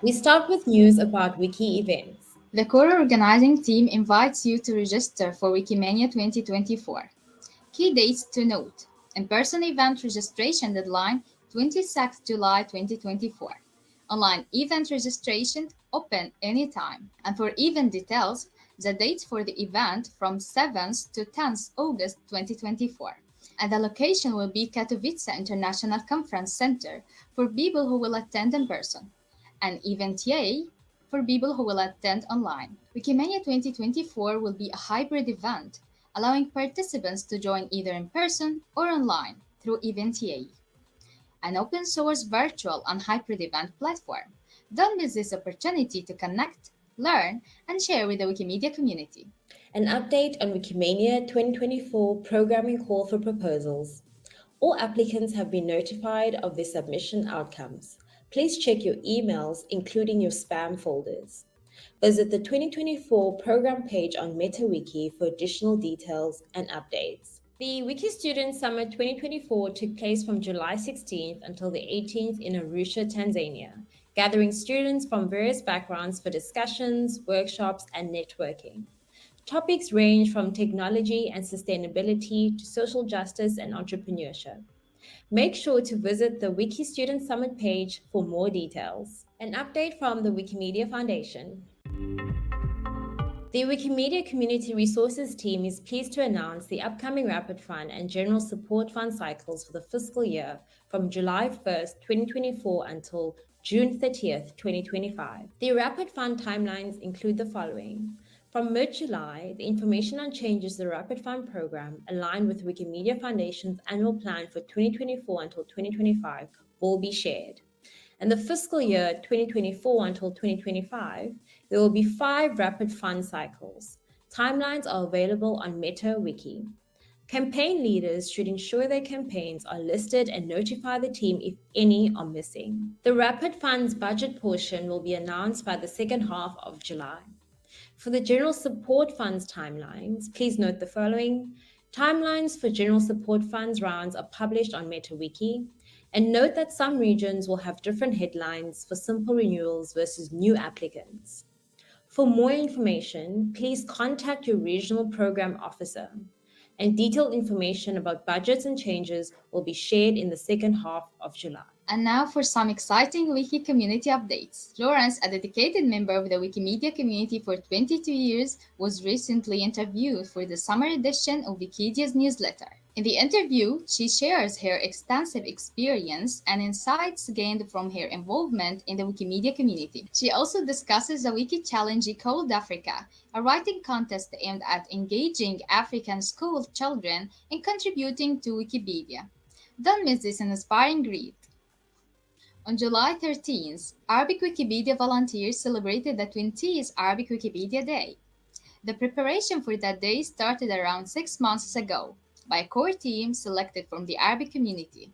We start with news about Wiki events. The core organizing team invites you to register for Wikimania 2024. Key dates to note. In-person event registration deadline 26 July 2024. Online event registration open anytime. And for event details, the dates for the event from 7th to 10th August 2024. And the location will be Katowice International Conference Center for people who will attend in person, and EventYay for people who will attend online. Wikimania 2024 will be a hybrid event, allowing participants to join either in person or online through EventYay, an open source virtual and hybrid event platform. Don't miss this opportunity to connect, learn, and share with the Wikimedia community. An update on Wikimania 2024 programming call for proposals. All applicants have been notified of their submission outcomes. Please check your emails, including your spam folders. Visit the 2024 program page on MetaWiki for additional details and updates. The Wiki Student Summit 2024 took place from July 16th until the 18th in Arusha, Tanzania, gathering students from various backgrounds for discussions, workshops, and networking. Topics range from technology and sustainability to social justice and entrepreneurship. Make sure to visit the Wiki Student Summit page for more details. An update from the Wikimedia Foundation. The Wikimedia Community Resources team is pleased to announce the upcoming Rapid Fund and General Support Fund cycles for the fiscal year from July 1st, 2024 until June 30th, 2025. The Rapid Fund timelines include the following. From mid-July, the information on changes to the Rapid Fund program aligned with Wikimedia Foundation's annual plan for 2024 until 2025 will be shared. In the fiscal year 2024 until 2025, there will be 5 Rapid Fund cycles. Timelines are available on MetaWiki. Campaign leaders should ensure their campaigns are listed and notify the team if any are missing. The Rapid Fund's budget portion will be announced by the second half of July. For the General Support Funds timelines, please note the following. Timelines for General Support Funds rounds are published on MetaWiki, and note that some regions will have different headlines for simple renewals versus new applicants. For more information, please contact your regional program officer, and detailed information about budgets and changes will be shared in the second half of July. And now for some exciting Wiki community updates. Lawrence, a dedicated member of the Wikimedia community for 22 years, was recently interviewed for the summer edition of Wikipedia's newsletter. In the interview, she shares her extensive experience and insights gained from her involvement in the Wikimedia community. She also discusses the Wiki Challenge called Africa, a writing contest aimed at engaging African school children in contributing to Wikipedia. Don't miss this inspiring read. On July 13th, Arabic Wikipedia volunteers celebrated the 20th Arabic Wikipedia Day. The preparation for that day started around 6 months ago by a core team selected from the Arabic community.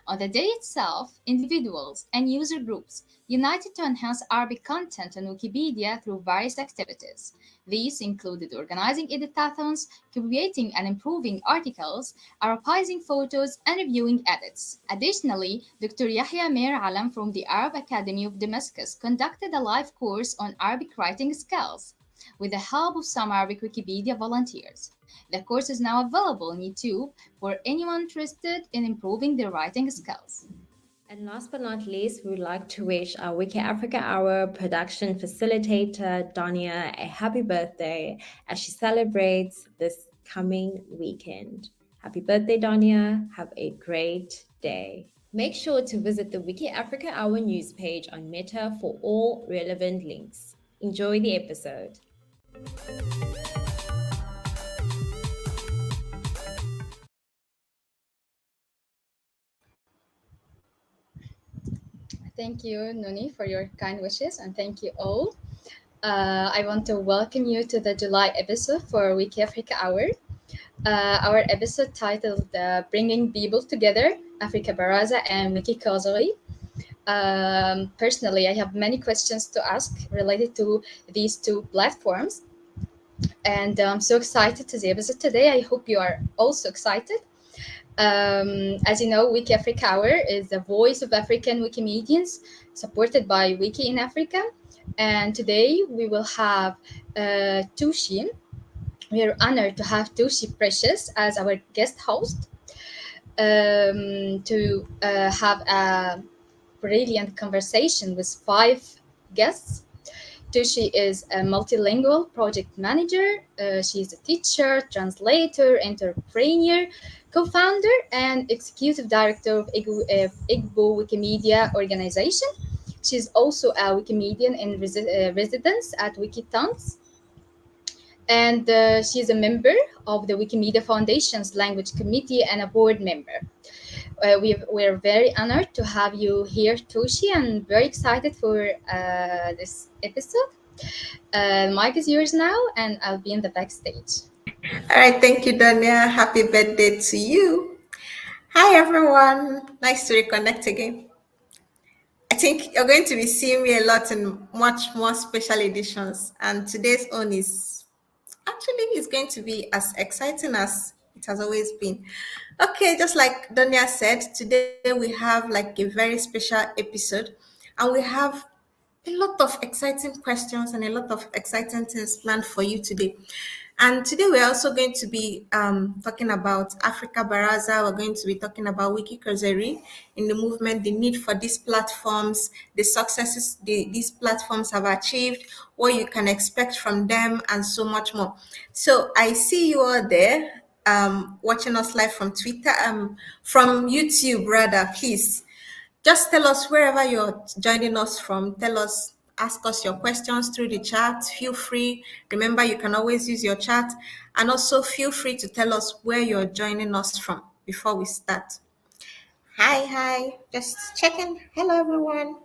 On the day itself, individuals and user groups united to enhance Arabic content on Wikipedia through various activities. These included organizing editathons, creating and improving articles, Arabizing photos, and reviewing edits. Additionally, Dr. Yahya Mir Alam from the Arab Academy of Damascus conducted a live course on Arabic writing skills with the help of some Arabic Wikipedia volunteers. The course is now available on YouTube for anyone interested in improving their writing skills. And last but not least, we would like to wish our WikiAfrica Hour production facilitator, Donia, a happy birthday as she celebrates this coming weekend. Happy birthday, Donia. Have a great day. Make sure to visit the WikiAfrica Hour news page on Meta for all relevant links. Enjoy the episode. Thank you, Nuni, for your kind wishes, and thank you all. I want to welcome you to the July episode for WikiAfrica Hour. Our episode titled Bringing People Together, Afrika Baraza and Wiki Causerie. Personally, I have many questions to ask related to these two platforms. And I'm so excited to the episode today. I hope you are also excited. As you know, WikiAfrica Hour is the voice of African Wikimedians supported by Wiki in Africa. And today we will have Tochi. We are honored to have Tochi Precious as our guest host to have a brilliant conversation with 5 guests. Tochi is a multilingual project manager. She's a teacher, translator, entrepreneur, co-founder, and executive director of Igbo Wikimedia organization. She's also a Wikimedian in residence at Wikitongues, and she's a member of the Wikimedia Foundation's language committee and a board member. We're very honored to have you here, Tochi, and very excited for this episode. The mic is yours now, and I'll be in the backstage. All right, thank you, Donia. Happy birthday to you. Hi, everyone. Nice to reconnect again. I think you're going to be seeing me a lot in much more special editions, and today's own is going to be as exciting as it has always been. Okay, just like Donia said, today we have like a very special episode, and we have a lot of exciting questions and a lot of exciting things planned for you today. And today we're also going to be talking about Africa Baraza. We're going to be talking about Wiki Causerie in the movement, the need for these platforms, the successes these platforms have achieved, what you can expect from them, and so much more. So I see you all there watching us live from Twitter, from YouTube rather. Please just tell us wherever you're joining us from. Ask us your questions through the chat. Feel free. Remember, you can always use your chat. And also feel free to tell us where you're joining us from before we start. Hi. Just checking. Hello, everyone.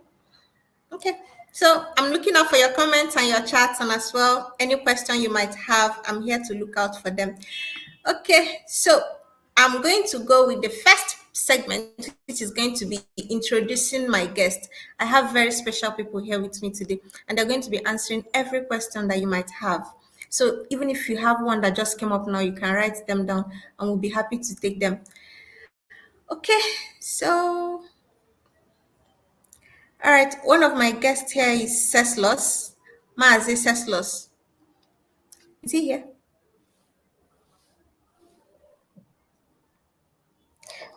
Okay. So I'm looking out for your comments and your chats, and as well, any question you might have, I'm here to look out for them. Okay, so I'm going to go with the first segment, which is going to be introducing my guest. I have very special people here with me today, and they're going to be answering every question that you might have. So even if you have one that just came up now, you can write them down, and we'll be happy to take them. Okay, so all right, one of my guests here is Ceslause. Maazi Ceslause. Is he here?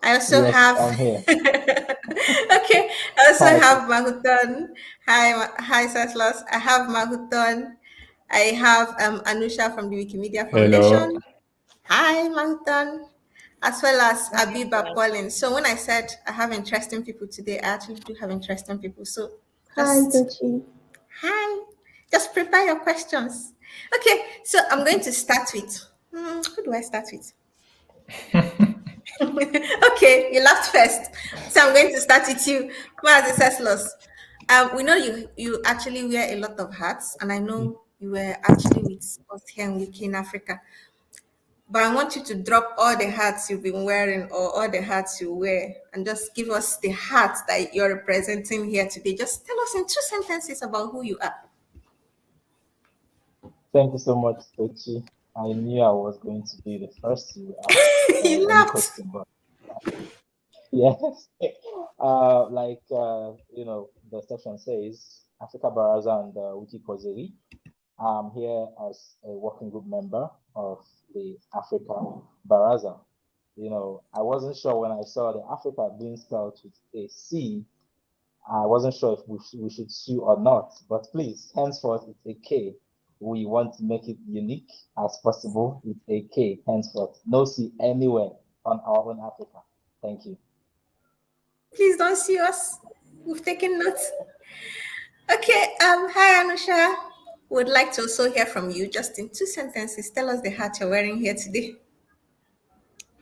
I also Yes, have I'm here. okay. I also Hi. have Mahuton. Hi, Ceslause. I have Mahuton. I have Anusha from the Wikimedia Hello. Foundation. Hi, Mahuton. As well as Abiba Pauline. So when I said I have interesting people today, I actually do have interesting people. So Hi, just Tochi. hi. Just prepare your questions. Okay, so I'm going to start with who do I start with? Okay, you laughed first. So I'm going to start with you. Mazi Ceslause. We know you actually wear a lot of hats, and I know you were actually with us here in Wiki in Africa. But I want you to drop all the hats you've been wearing or all the hats you wear and just give us the hat that you're representing here today. Just tell us in 2 sentences about who you are. Thank you so much, Tochi. I knew I was going to be the first to ask You any laughed. question, but yes. The section says, Africa Baraza and Wiki Causerie. I'm here as a working group member of the Africa Baraza. I wasn't sure when I saw the Africa being spelled with a C. I wasn't sure if we should sue or not, but please, henceforth, it's a K. We want to make it unique as possible. It's a K, henceforth. No C anywhere on our own Africa. Thank you. Please don't see us. We've taken notes. Okay, hi Anusha. Would like to also hear from you just in 2 sentences. Tell us the hat you're wearing here today.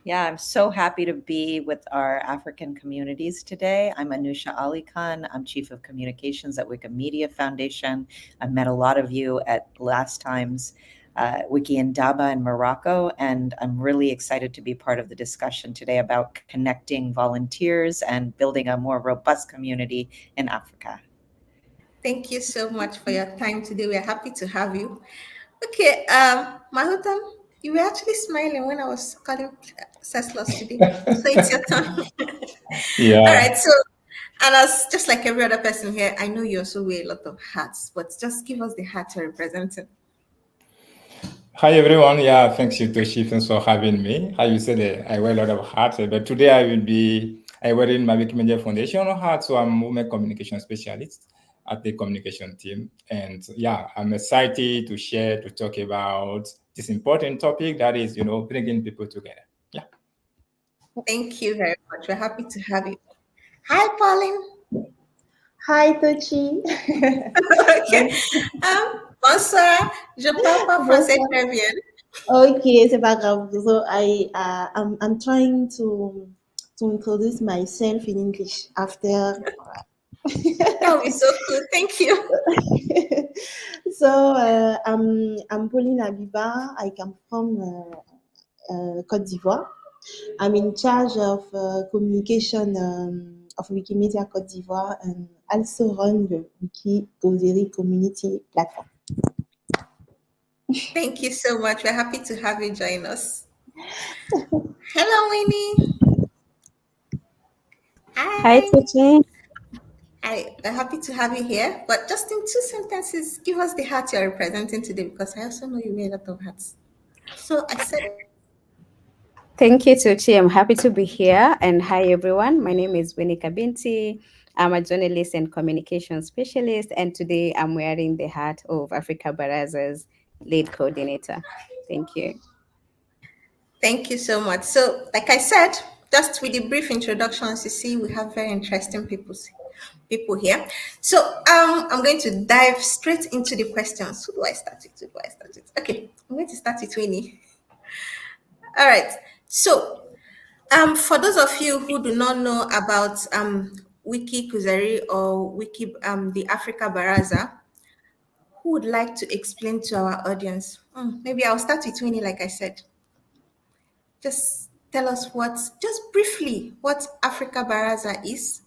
Yeah, I'm so happy to be with our African communities today. I'm Anusha Alikhan. I'm Chief of Communications at Wikimedia Foundation. I met a lot of you at last time's Wiki in Daba in Morocco, and I'm really excited to be part of the discussion today about connecting volunteers and building a more robust community in Africa. Thank you so much for your time today. We're happy to have you. Okay, Mahuton, You were actually smiling when I was calling Ceslause today. So it's your turn. Yeah. All right. So, and as just like every other person here, I know you also wear a lot of hats, but just give us the hat you're representing. Hi everyone. Yeah, thanks you Tochi. Thanks for having me. How you said I wear a lot of hats, but today I wearing my Wikimedia Foundation hat, so I'm movement communication specialist at the communication team. And yeah, I'm excited to share, to talk about this important topic that is, bringing people together. Yeah. Thank you very much. We're happy to have you. Hi, Pauline. Hi, Tochi. Ok. Bonsoir. Je parle pas français Bonsoir. très bien. Okay, c'est pas grave. So I'm trying to introduce myself in English after. That would be so cool. Thank you. So I'm Pauline Abiba. I come from Côte d'Ivoire. I'm in charge of communication of Wikimedia Côte d'Ivoire and also run the Wiki Causerie community platform. Thank you so much. We're happy to have you join us. Hello, Winnie. Hi, Hi. Tochi. Hi. We're happy to have you here. But just in 2 sentences, give us the hat you're representing today because I also know you wear a lot of hats. So I said, Thank you, Tochi. I'm happy to be here. And hi, everyone. My name is Winnie Kabintie. I'm a journalist and communication specialist. And today I'm wearing the hat of Afrika Baraza's lead coordinator. Thank you. thank you so much. So, like I said, just with the brief introductions, you see, we have very interesting people here. So I'm going to dive straight into the questions. Who do I start with? Okay, I'm going to start with Winnie. All right. So for those of you who do not know about Wiki Causerie or Wiki the Africa Baraza, who would like to explain to our audience? Maybe I'll start with Winnie, like I said. Just tell us just briefly, what Africa Baraza is.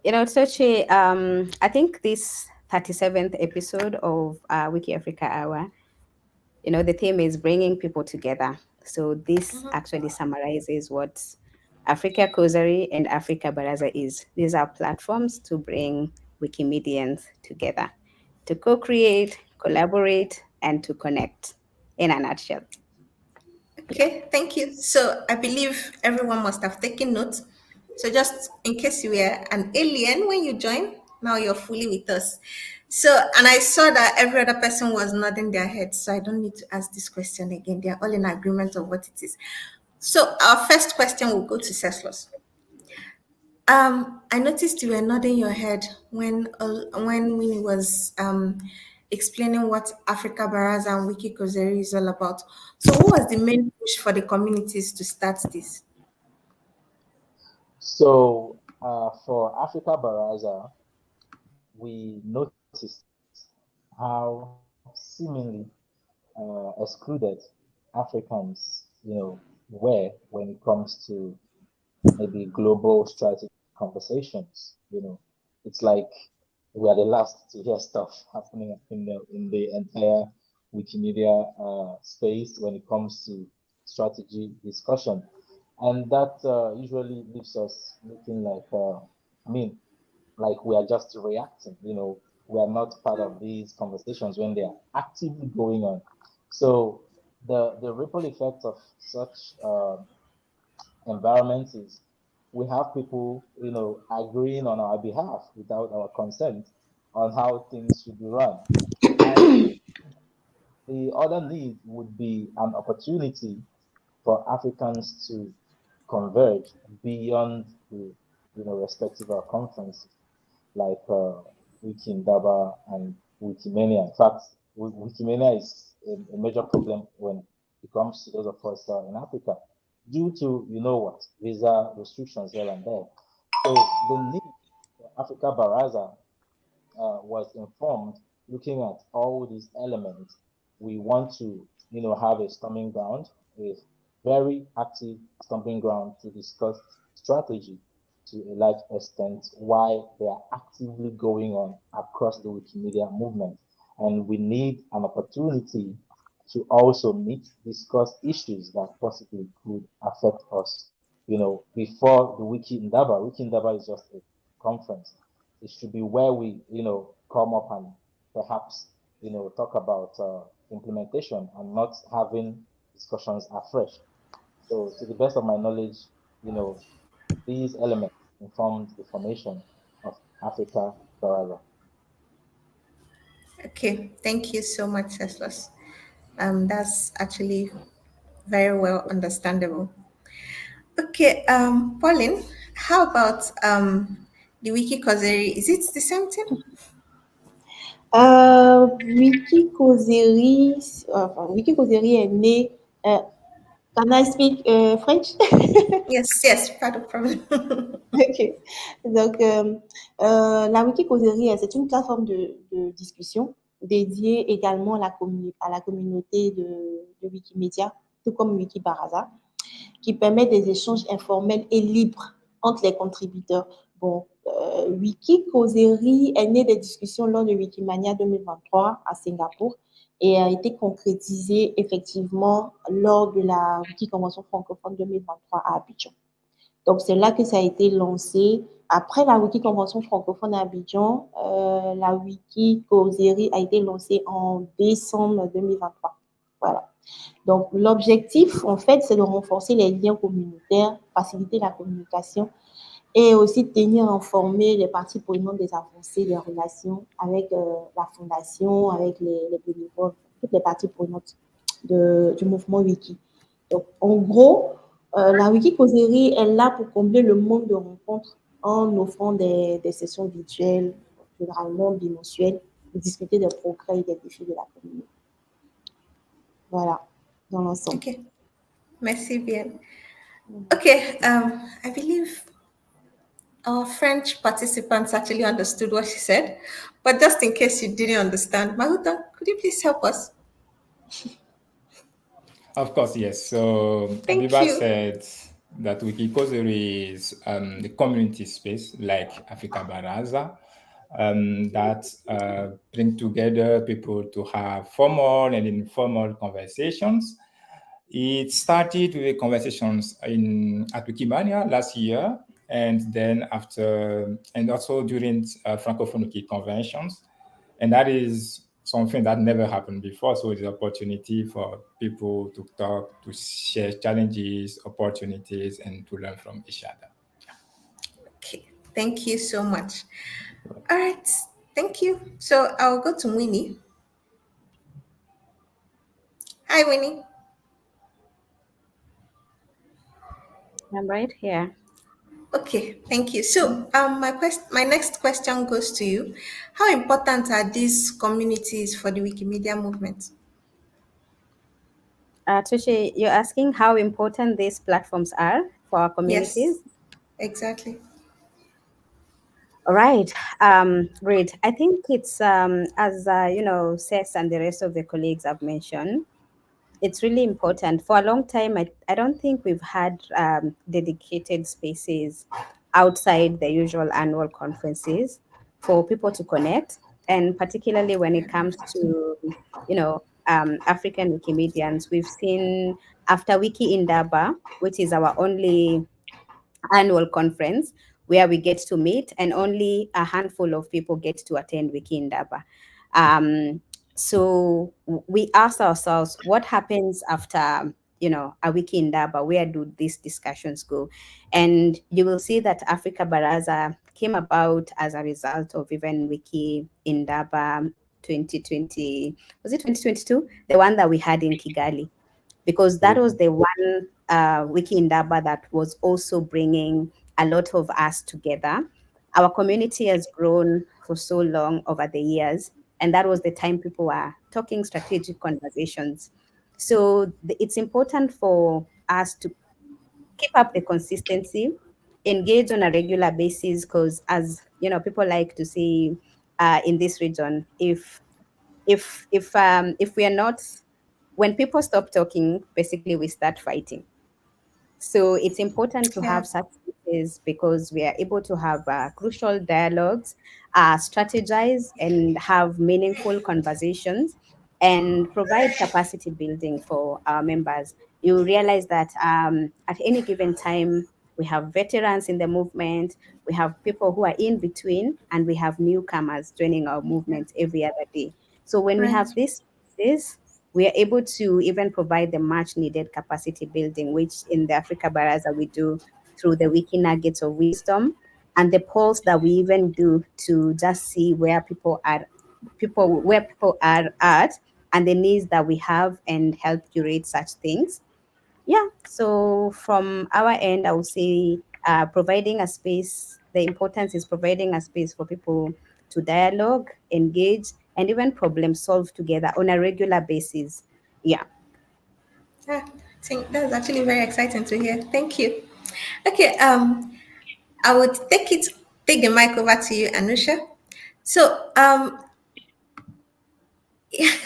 Tochi, I think this 37th episode of WikiAfrica Hour, the theme is bringing people together. So this actually summarizes what Africa Causerie and Africa Baraza is. These are platforms to bring Wikimedians together, to co-create, collaborate, and to connect, in a nutshell. Okay, thank you. So I believe everyone must have taken notes. So just in case you were an alien when you joined, now you're fully with us. So, and I saw that every other person was nodding their head, so I don't need to ask this question again. They're all in agreement of what it is. So our first question will go to Ceslause. I noticed you were nodding your head when Winnie was explaining what Africa Baraza and Wiki Causerie is all about. So, what was the main push for the communities to start this? So for Africa Baraza, we noticed how seemingly excluded Africans, were when it comes to maybe global strategy conversations. It's like we are the last to hear stuff happening in the entire Wikimedia space when it comes to strategy discussion, and that usually leaves us looking like like we are just reacting. We are not part of these conversations when they are actively going on. So the ripple effect of such environments is we have people, agreeing on our behalf without our consent on how things should be run. And the other need would be an opportunity for Africans to converge beyond the, respective conferences like Wikindaba and Wikimania. In fact, Wikimania is a major problem when it comes to those of us in Africa, due to visa restrictions here and there. So the need for Africa Baraza was informed looking at all these elements. We want to, have a stomping ground, a very active stomping ground to discuss strategy to a large extent why they are actively going on across the Wikimedia movement. And we need an opportunity to also meet, discuss issues that possibly could affect us. Before the Wiki Ndaba is just a conference. It should be where we, come up and perhaps, talk about implementation and not having discussions afresh. So to the best of my knowledge, these elements informed the formation of Africa Baraza. Okay, thank you so much, Ceslause. That's actually very well understandable. Okay, Pauline, how about the Wiki Causerie? Is it the same thing? Wiki Causerie, enfin, Wiki Causerie est né. Can I speak French? Yes, pas de problème. Ok. Donc, la Wiki Causerie, c'est une plateforme de discussion dédiée également à la communauté de Wikimedia, tout comme Wiki Baraza, qui permet des échanges informels et libres entre les contributeurs. Bon, Wiki Causerie est né des discussions lors de Wikimania 2023 à Singapour et a été concrétisé effectivement lors de la Wiki Convention francophone 2023 à Abidjan. Donc, c'est là que ça a été lancé. Après la Wiki Convention francophone à Abidjan, la Wiki Causerie a été lancée en décembre 2023. Voilà. Donc, l'objectif, en fait, c'est de renforcer les liens communautaires, faciliter la communication et aussi tenir informés les parties prenantes des avancées des relations avec la fondation, avec les bénévoles, toutes les parties prenantes du mouvement Wiki. Donc, en gros, la Wiki Causerie est là pour combler le manque de rencontres en offrant des sessions virtuelles, généralement bimensuelles, pour discuter des progrès et des défis de la communauté. Voilà, dans l'ensemble. Okay, merci bien. Okay, I believe our French participants actually understood what she said, but just in case you didn't understand, Mahuton, could you please help us? Of course, yes. So Thank Abiba you. said that Wiki Causerie is the community space like Afrika Baraza that bring together people to have formal and informal conversations. It started with conversations at Wikimania last year, and then and also during Francophone Wiki conventions, and that is something that never happened before. So it's an opportunity for people to talk, to share challenges, opportunities, and to learn from each other. Okay, thank you so much. All right, thank you. So I'll go to Winnie. Hi, Winnie. I'm right here. Okay, thank you. So my next question goes to you. How important are these communities for the Wikimedia movement? Tochi, you're asking how important these platforms are for our communities? Yes, exactly. All right, great. I think it's as Cess and the rest of the colleagues have mentioned, it's really important. For a long time, I don't think we've had dedicated spaces outside the usual annual conferences for people to connect, and particularly when it comes to African Wikimedians. We've seen after Wiki Indaba, which is our only annual conference where we get to meet, and only a handful of people get to attend Wiki Indaba. So we asked ourselves, what happens after a Wiki Indaba? Where do these discussions go? And you will see that Africa Baraza came about as a result of even Wiki Indaba 2020, was it 2022? The one that we had in Kigali, because that was the one Wiki Indaba that was also bringing a lot of us together. Our community has grown for so long over the years, and that was the time people were talking strategic conversations. So it's important for us to keep up the consistency, engage on a regular basis, because as people like to say in this region, if we are not, when people stop talking, basically we start fighting. So it's important to have such spaces because we are able to have crucial dialogues, strategize, and have meaningful conversations. and provide capacity building for our members. You realize that at any given time, we have veterans in the movement, we have people who are in between, and we have newcomers joining our movement every other day. So when we have this, we are able to even provide the much needed capacity building, which in the Africa Baraza we do through the Wiki Nuggets of Wisdom and the polls that we even do to just see where people are at and the needs that we have and help curate such things. Yeah, so from our end, I would say providing a space, the importance is providing a space for people to dialogue, engage, and even problem solve together on a regular basis. Yeah. I think that's actually very exciting to hear. Thank you. Okay, I would take the mic over to you, Anusha. So,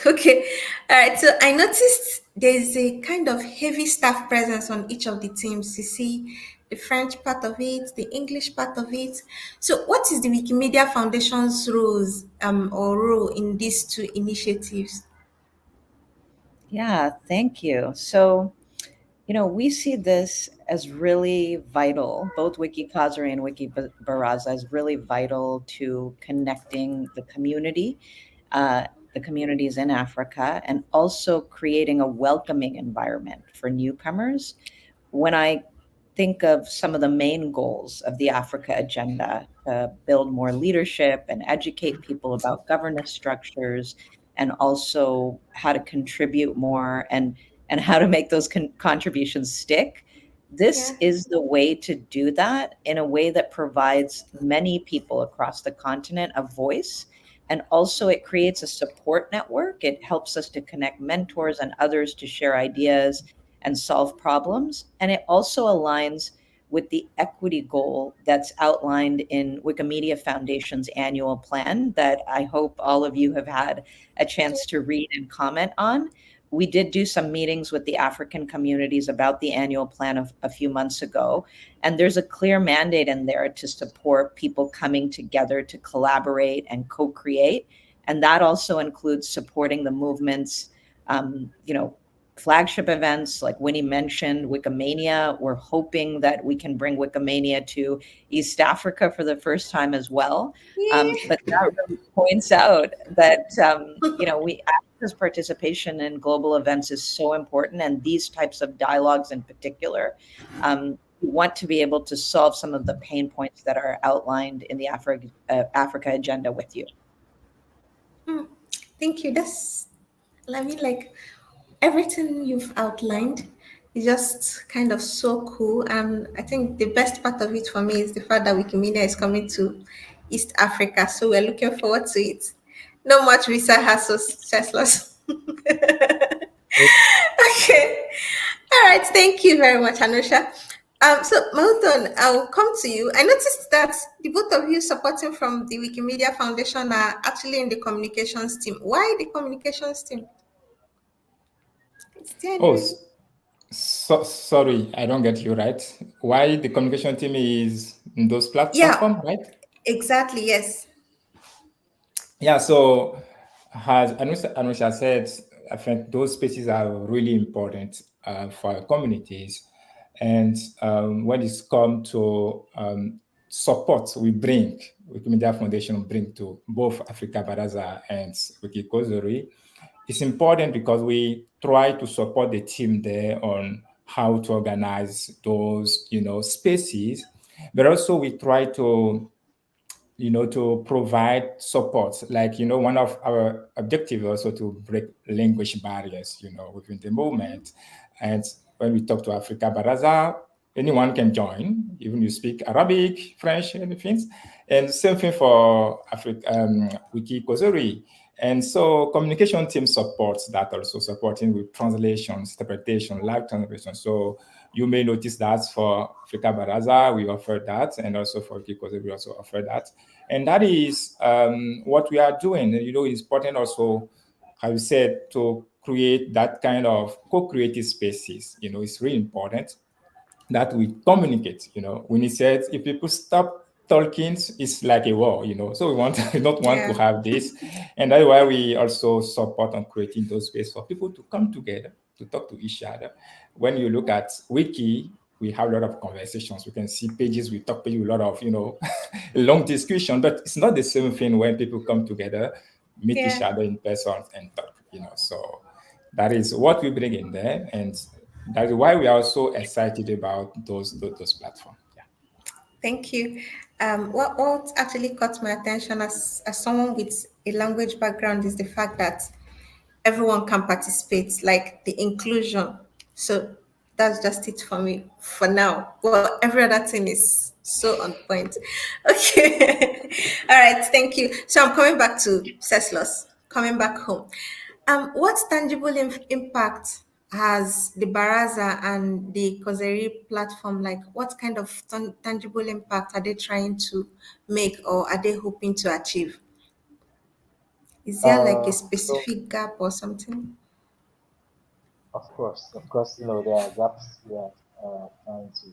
okay, all right. So I noticed there's a kind of heavy staff presence on each of the teams. You see the French part of it, the English part of it. So, what is the Wikimedia Foundation's roles or role in these two initiatives? Yeah, thank you. So, we see this as really vital, both Wiki Causerie and Wiki Baraza as really vital to connecting the communities in Africa, and also creating a welcoming environment for newcomers. When I think of some of the main goals of the Africa agenda, to build more leadership and educate people about governance structures, and also how to contribute more and how to make those contributions stick. This Yeah. is the way to do that in a way that provides many people across the continent a voice. And also, it creates a support network. It helps us to connect mentors and others to share ideas and solve problems. And it also aligns with the equity goal that's outlined in Wikimedia Foundation's annual plan that I hope all of you have had a chance to read and comment on. We did do some meetings with the African communities about the annual plan of a few months ago. And there's a clear mandate in there to support people coming together to collaborate and co-create. And that also includes supporting the movement's, flagship events like Winnie mentioned, Wikimania. We're hoping that we can bring Wikimania to East Africa for the first time as well. But that really points out that, Africa's participation in global events is so important, and these types of dialogues in particular. We want to be able to solve some of the pain points that are outlined in the Africa agenda with you. Thank you. Like everything you've outlined is just kind of so cool. And I think the best part of it for me is the fact that Wikimedia is coming to East Africa. So we're looking forward to it. No much visa hassles, Ceslause. Okay. All right. Thank you very much, Anusha. So Mahuton, I'll come to you. I noticed that the both of you supporting from the Wikimedia Foundation are actually in the communications team. Why the communications team? Is there any Oh, reason? sorry, I don't get you right. Why the communication team is in those Yeah, platforms, right? exactly. Yes. Yeah, so as Anusha said, I think those spaces are really important for our communities. And when it's come to support Wikimedia Foundation bring to both Africa Baraza and Wiki Causerie, it's important because we try to support the team there on how to organize those, spaces, but also we try to to provide support. Like, one of our objectives also to break language barriers, within the movement. And when we talk to Africa Baraza, anyone can join, even you speak Arabic, French, anything. And same thing for Wiki Causerie. And so communication team supports that also, supporting with translations, interpretation, live translation. So you may notice that for Africa Baraza, we offer that, and also for Wiki Causerie, we also offer that. And that is what we are doing. It's important also, how you said, to create that kind of co-creative spaces. It's really important that we communicate. When he said, if people stop talking is like a war, so we don't want to Yeah. have this. And that's why we also support on creating those space for people to come together, to talk to each other. When you look at Wiki, we have a lot of conversations. We can see pages, we talk pages, a lot of, long discussion, but it's not the same thing when people come together, meet each Yeah. other in person and talk, so that is what we bring in there. And that's why we are so excited about those platforms. Yeah. Thank you. What actually caught my attention as someone with a language background is the fact that everyone can participate, like the inclusion. So that's just it for me for now. Well, every other thing is so on point. Okay. All right. Thank you. So I'm coming back to Ceslause, coming back home. What tangible impact has the Baraza and the Causerie platform, like what kind of tangible impact are they trying to make or are they hoping to achieve? Is there like a So specific gap or something? of course, there are gaps we are trying to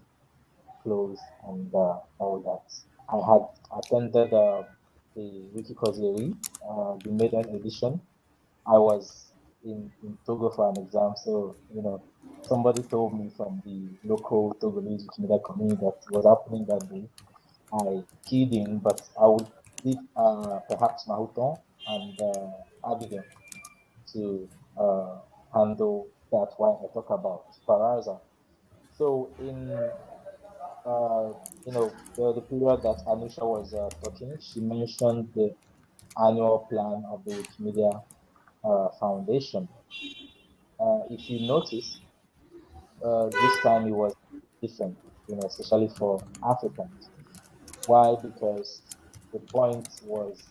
close and all that. I had attended the Wiki Causerie, the maiden edition. I was in Togo for an exam, so somebody told me from the local Togolese Wikimedia community that was happening that day. I keyed in, but I would leave perhaps Mahuton and Abigail to handle that while I talk about Baraza. So in the period that Anusha was talking, she mentioned the annual plan of the Wikimedia Foundation. If you notice, this time it was different, especially for Africans. Why? Because the point was,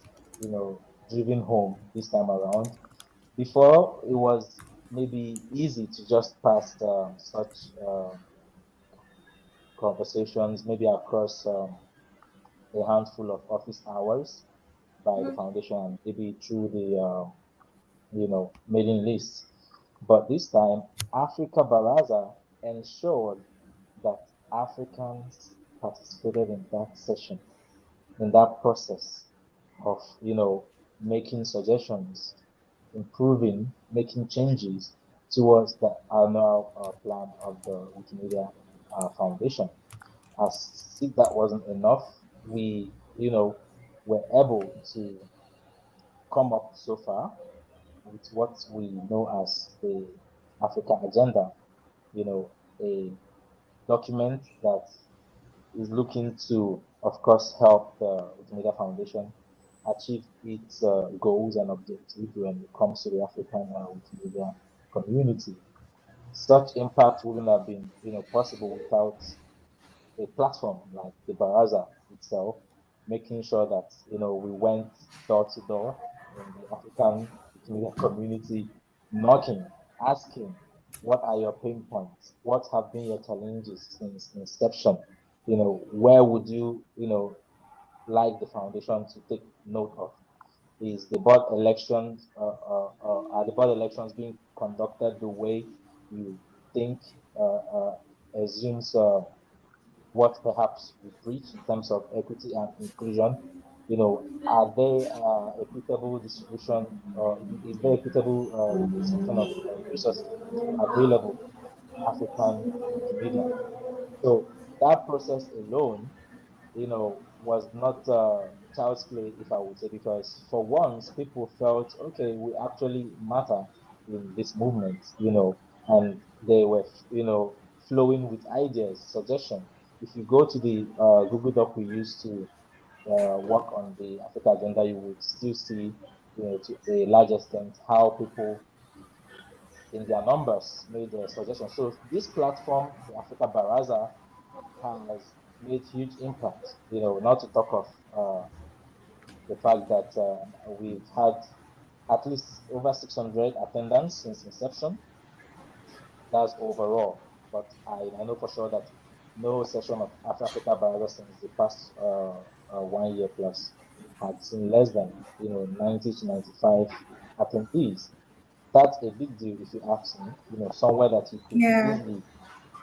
driven home this time around. Before, it was maybe easy to just pass such conversations, maybe across a handful of office hours by the foundation, and maybe through the mailing list. But this time, Africa Baraza ensured that Africans participated in that session, in that process of, making suggestions, improving, making changes towards the annual plan of the Wikimedia Foundation. As if that wasn't enough, we, were able to come up so far with what we know as the Africa Agenda, a document that is looking to, of course, help the Wikimedia Foundation achieve its goals and objectives when it comes to the African Wikimedia community. Such impact wouldn't have been, possible without a platform like the Baraza itself, making sure that we went door to door in the African Wikimedia community, knocking, asking, what are your pain points? What have been your challenges since inception? Where would you, like the foundation to take note of? Is the board elections are the board elections being conducted the way you think assumes what perhaps we preach in terms of equity and inclusion? Are there equitable distribution, is there equitable distribution of resources available to African Wikimedia? So that process alone, was not child's play, if I would say, because for once people felt, okay, we actually matter in this movement, and they were, flowing with ideas, suggestion. If you go to the Google Doc we used to work on the Africa agenda, you would still see, to a large extent, how people in their numbers made suggestions. So this platform, the Africa Baraza, has made huge impact. Not to talk of the fact that we've had at least over 600 attendance since inception. That's overall. But I know for sure that no session of Africa Baraza since the past 1 year plus had seen less than 90 to 95 attendees. That's a big deal if you ask me. Somewhere that you could Yeah. easily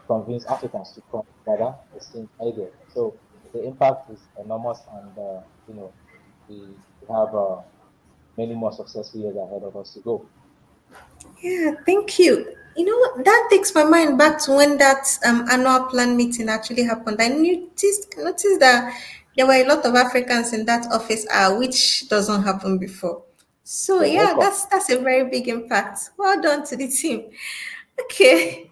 convince Africans to come together the same idea. So the impact is enormous, and we have many more successful years ahead of us to go. Yeah, thank you. You know, that takes my mind back to when that annual plan meeting actually happened. I noticed that there were a lot of Africans in that office, which doesn't happen before. So You're yeah, welcome. that's a very big impact. Well done to the team. Okay.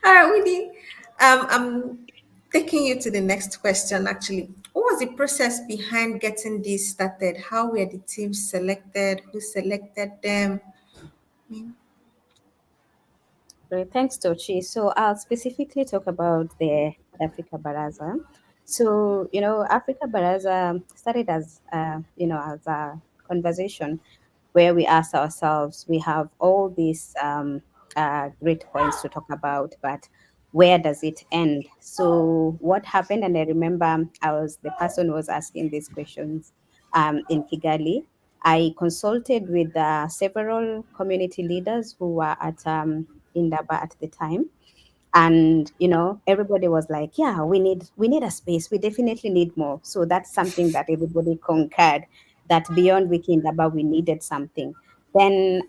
All right, Winnie. I'm taking you to the next question. Actually, what was the process behind getting this started? How were the teams selected? Who selected them? Great, thanks, Tochi. So I'll specifically talk about the Africa Baraza. So, Africa Baraza started as, as a conversation where we ask ourselves, we have all these great points to talk about, but where does it end? So what happened? And I remember the person who was asking these questions in Kigali. I consulted with several community leaders who were at Indaba at the time, and everybody was like, yeah, we need a space, we definitely need more. So that's something that everybody concurred, that beyond Wiki Indaba we needed something. Then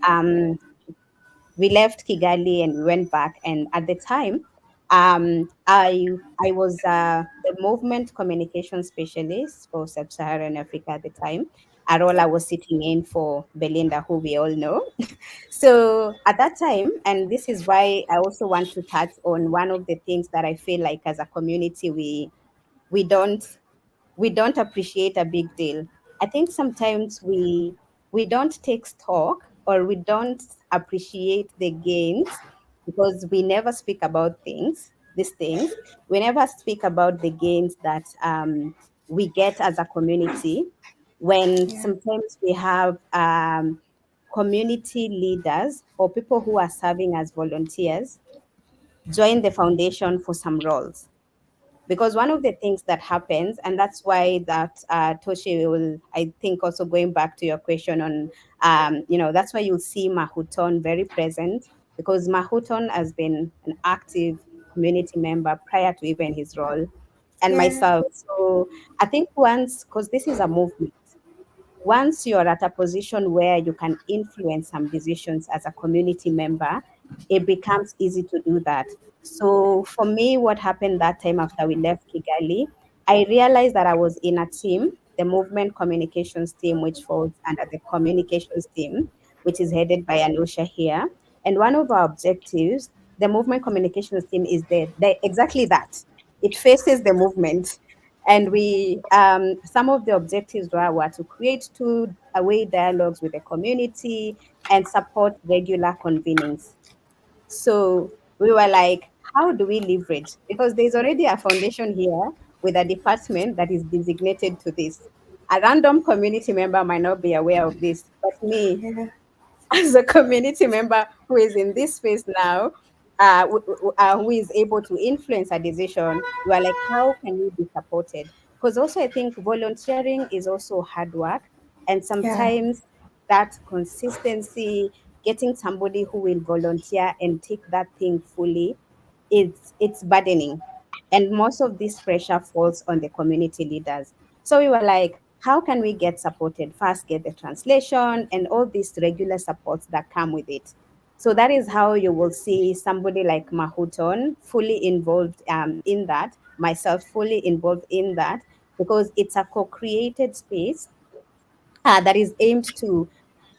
we left Kigali and we went back, and at the time I was the movement communication specialist for sub-Saharan Africa at the time, a role I was sitting in for Belinda, who we all know. So at that time, and this is why I also want to touch on one of the things that I feel like as a community we don't we don't appreciate a big deal. I think sometimes we don't take stock, or we don't appreciate the gains, because we never speak about these things. We never speak about the gains that we get as a community, when Yeah. sometimes we have community leaders or people who are serving as volunteers join the foundation for some roles. Because one of the things that happens, and that's why that Toshi will, I think, also going back to your question on, that's why you'll see Mahuton very present, because Mahuton has been an active community member prior to even his role, and Yeah. myself. So I think once, because this is a movement, once you're at a position where you can influence some decisions as a community member, it becomes easy to do that. So for me, what happened that time after we left Kigali, I realized that I was in a team, the movement communications team, which falls under the communications team, which is headed by Anusha here. And one of our objectives, the movement communications team, is exactly that. It faces the movement, and we some of the objectives were to create two-way dialogues with the community and support regular convenings. So we were like, how do we leverage? Because there's already a foundation here with a department that is designated to this. A random community member might not be aware of this, but me, Yeah. as a community member who is in this space now, who is able to influence a decision, we are like, how can we be supported? Because also I think volunteering is also hard work, and Yeah. sometimes that consistency, getting somebody who will volunteer and take that thing fully, it's burdening, and most of this pressure falls on the community leaders. So we were like, how can we get supported? First, get the translation and all these regular supports that come with it. So that is how you will see somebody like Mahuton fully involved in that, myself fully involved in that, because it's a co-created space that is aimed to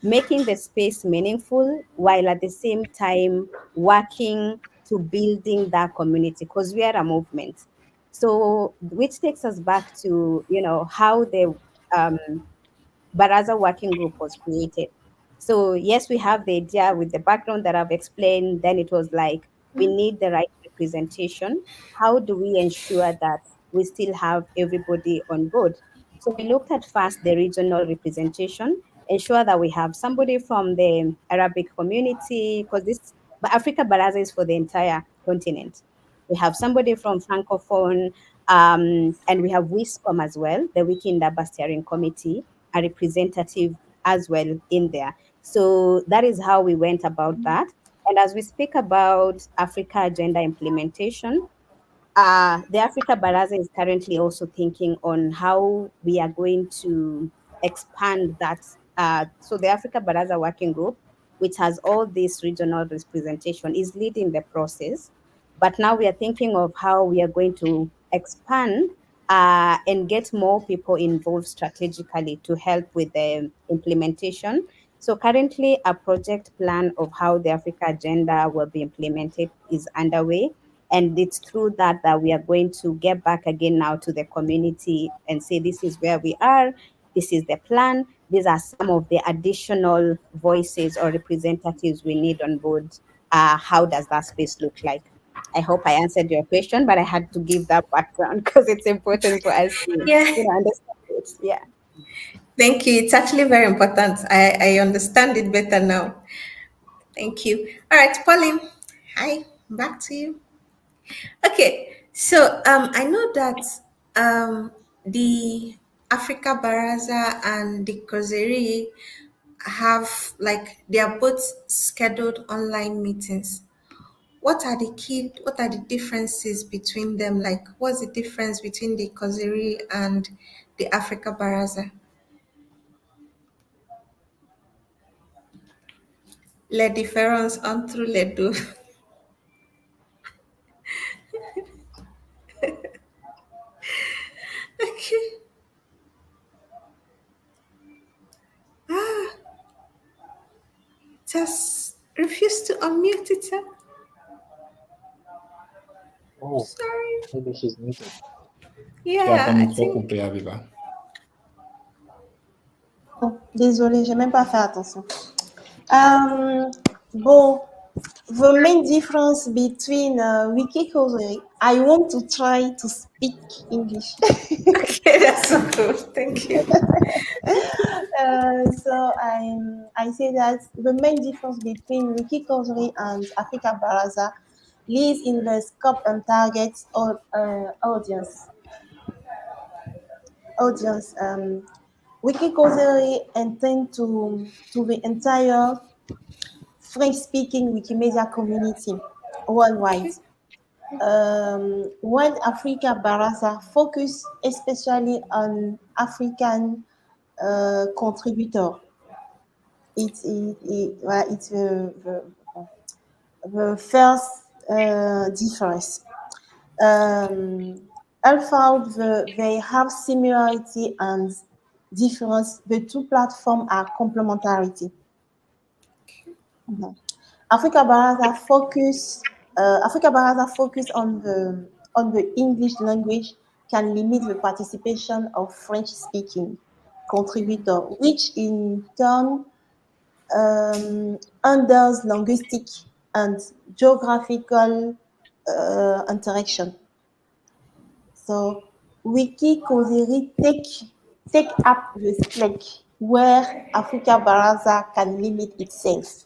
making the space meaningful, while at the same time working to building that community, because we are a movement. So which takes us back to how the um, Baraza working group was created. So yes, we have the idea with the background that I've explained. Then it was like, we need the right representation. How do we ensure that we still have everybody on board? So we looked at first the regional representation, ensure that we have somebody from the Arabic community, because but Africa Baraza is for the entire continent. We have somebody from Francophone, and we have WISCOM as well, the Wiki Indaba Steering Committee, a representative as well in there. So that is how we went about that. And as we speak about Africa agenda implementation, the Africa Baraza is currently also thinking on how we are going to expand that. So the Africa Baraza Working Group, which has all this regional representation, is leading the process. But now we are thinking of how we are going to expand and get more people involved strategically to help with the implementation. So currently, a project plan of how the Africa agenda will be implemented is underway. And it's through that we are going to get back again now to the community and say, this is where we are, this is the plan, these are some of the additional voices or representatives we need on board. How does that space look like? I hope I answered your question, but I had to give that background because it's important for us to Yeah. understand it. Yeah. Thank you. It's actually very important. I understand it better now. Thank you. All right, Pauline. Hi, back to you. Okay, so I know that the Africa Baraza and the Causerie have, like, they are both scheduled online meetings. What are the differences between them? Like, what's the difference between the Causerie and the Africa Baraza? La différence entre les deux. Okay. Just refuse to unmute it. Huh? Oh, Sorry. maybe she's muted. Yeah, ton I micro think. coupé, Abiba. Oh, désolée, j'ai même pas fait attention. Bon, the main difference between Wiki Causerie, I want to try to speak English. Okay, that's so cool. Thank you. So I say that the main difference between Wiki Causerie and Africa Baraza lies in the scope and targets of audience. Wiki Causerie intend to the entire French-speaking Wikimedia community worldwide. While Africa Baraza focus especially on African contributor. It's the first difference. Although they have similarity and difference, the two platforms are complementarity. Africa Baraza focus on the English language can limit the participation of French-speaking contributor, which in turn hinders linguistic and geographical interaction. So Wiki Causerie take up the slack where Africa Baraza can limit itself.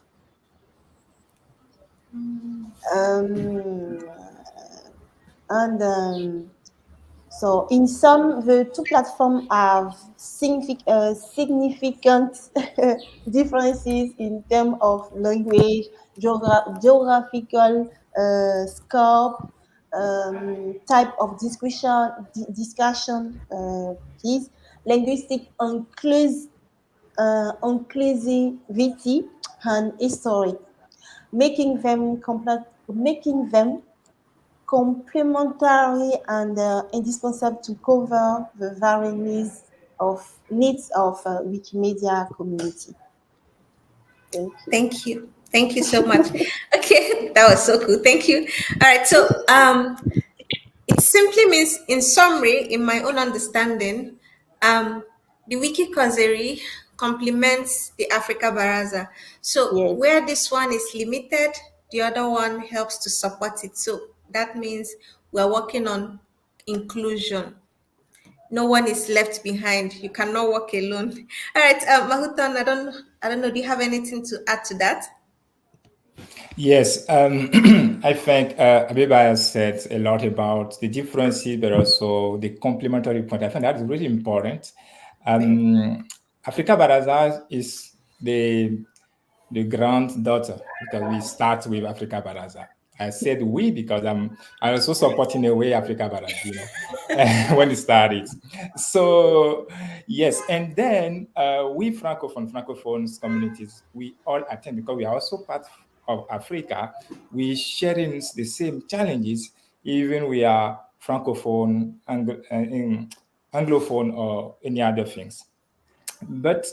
So in sum, the two platforms have significant differences in terms of language, geographical scope, type of discussion, linguistic inclusivity, and history, making them complementary and indispensable to cover the varying needs of Wikimedia community. Thank you. Thank you so much. Okay, that was so cool. Thank you. All right, so it simply means, in summary, in my own understanding, the Wiki Causerie complements the Africa Baraza. So Yes. where this one is limited, the other one helps to support it. So that means we're working on inclusion. No one is left behind. You cannot walk alone. All right, Mahuton, I don't know. Do you have anything to add to that? Yes, I think Abiba has said a lot about the differences, but also the complementary point. I think that is really important. Africa Baraza is the granddaughter, because we start with Africa Baraza. I said we because I'm also supporting a way Africa Baraza, you know, when it started. So yes, and then we Francophones communities, we all attend because we are also part of Africa. We sharing the same challenges, even we are Francophone, Anglophone, or any other things. But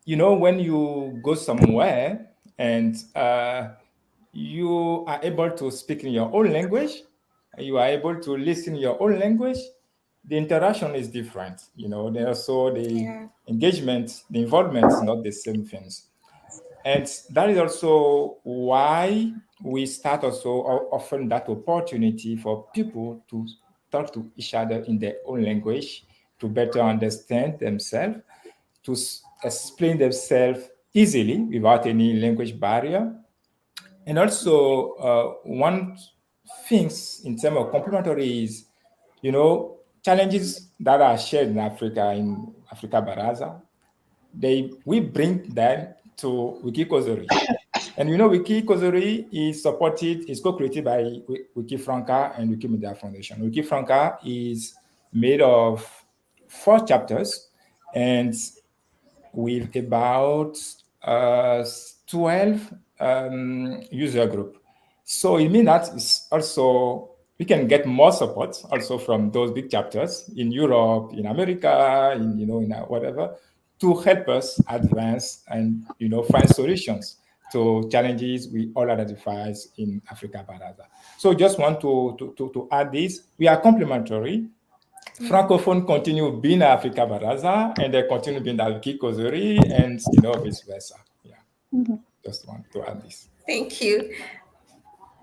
you know, when you go somewhere and you are able to speak in your own language, you are able to listen in your own language, the interaction is different. You know, there also the engagement, the involvement is not the same things. And that is also why we start also offering that opportunity for people to talk to each other in their own language, to better understand themselves, to explain themselves easily without any language barrier. And also, one things in terms of complementary is, you know, challenges that are shared in Africa, in Africa Baraza, we bring them to Wiki Causerie. And you know, Wiki Causerie is co-created by WikiFranca and Wikimedia Foundation. WikiFranca is made of 4 chapters, and with about 12 user group. So it means that it's also we can get more support also from those big chapters in Europe, in America, in whatever, to help us advance and find solutions to challenges we all identify in Africa Baraza. So just want to add this. We are complementary. Francophone continue being Africa Baraza, and they continue being the Wiki Causerie, and vice versa. Yeah, just want to add this. Thank you.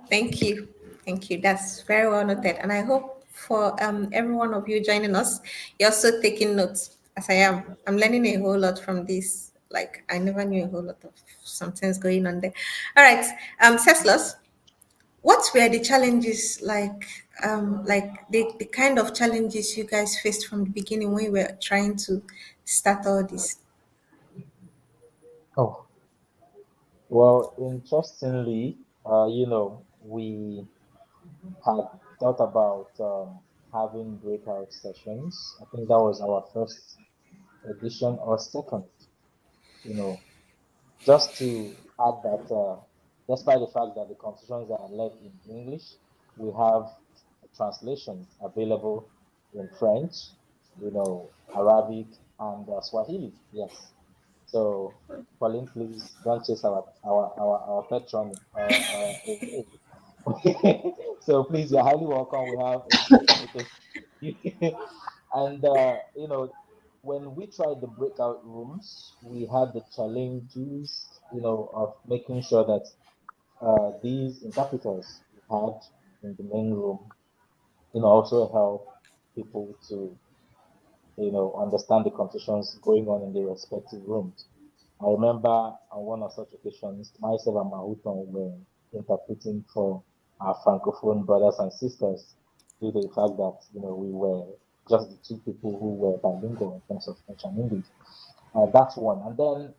Thank you. Thank you. That's very well noted. And I hope for every one of you joining us, you're also taking notes, as I am. I'm learning a whole lot from this. Like, I never knew a whole lot of something's going on there. All right. Ceslause, what were the challenges like the kind of challenges you guys faced from the beginning when you were trying to start all this? Oh, well, interestingly, we had thought about having breakout sessions. I think that was our first edition or second, just to add that despite the fact that the constitutions are led in English, we have translations available in French, Arabic, and Swahili. Yes. So, Pauline, please don't chase our patron away. So please, you're highly welcome. We have interpretation. And when we tried the breakout rooms, we had the challenges, of making sure that these interpreters we had in the main room, also help people to, understand the conversations going on in the respective rooms. I remember on one of such occasions, myself and Mahuton were interpreting for our Francophone brothers and sisters due to the fact that, we were just the 2 people who were bilingual in terms of French and English. That's one. And then,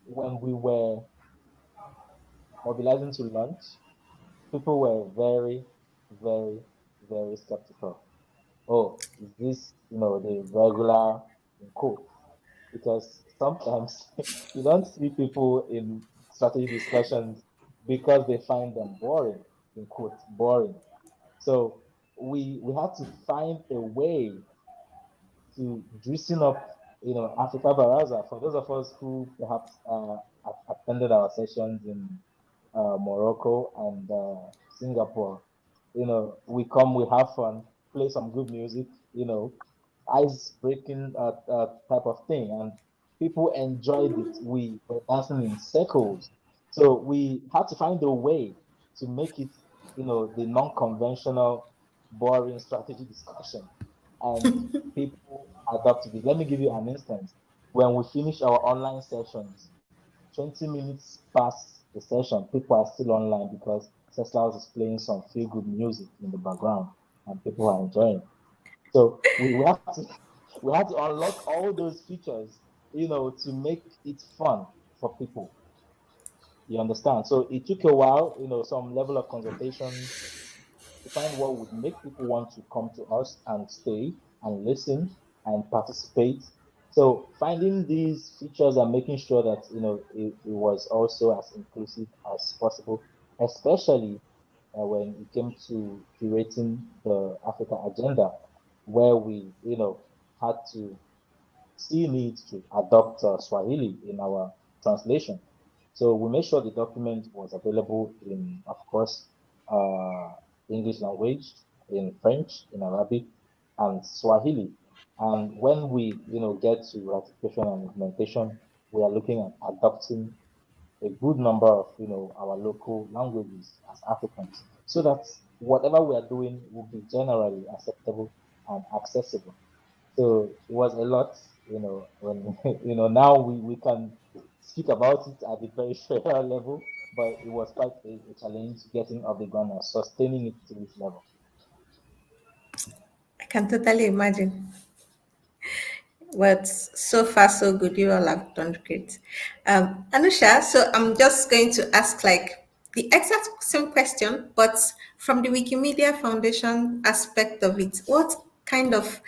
when we were mobilizing to launch, people were very, very, very skeptical. Oh, is this, the regular quote? Because sometimes you don't see people in strategy discussions because they find them boring, in quotes, boring. So we had to find a way to dressing up, Africa Baraza. For those of us who perhaps attended our sessions in Morocco and Singapore, we come, we have fun, play some good music, ice breaking type of thing, and people enjoyed it. We were dancing in circles, so we had to find a way to make it, the non-conventional, boring strategy discussion, and people adopted it. Let me give you an instance. When we finish our online sessions, 20 minutes past the session, people are still online because Ceslause is playing some feel good music in the background and people are enjoying. So we have to unlock all those features, to make it fun for people. You understand? So it took a while, some level of consultations to find what would make people want to come to us and stay and listen and participate. So finding these features and making sure that it was also as inclusive as possible, especially when it came to curating the Africa agenda, where we had to see need to adopt Swahili in our translation. So we made sure the document was available in, of course, English language, in French, in Arabic, and Swahili. And when we, get to ratification and implementation, we are looking at adopting a good number of, our local languages as Africans, so that whatever we are doing will be generally acceptable and accessible. So it was a lot, when, now we can speak about it at the very federal level, but it was quite a challenge getting off the ground and sustaining it to this level. I can totally imagine. But so far, so good. You all have done great. Anusha, so I'm just going to ask like the exact same question, but from the Wikimedia Foundation aspect of it. What kind of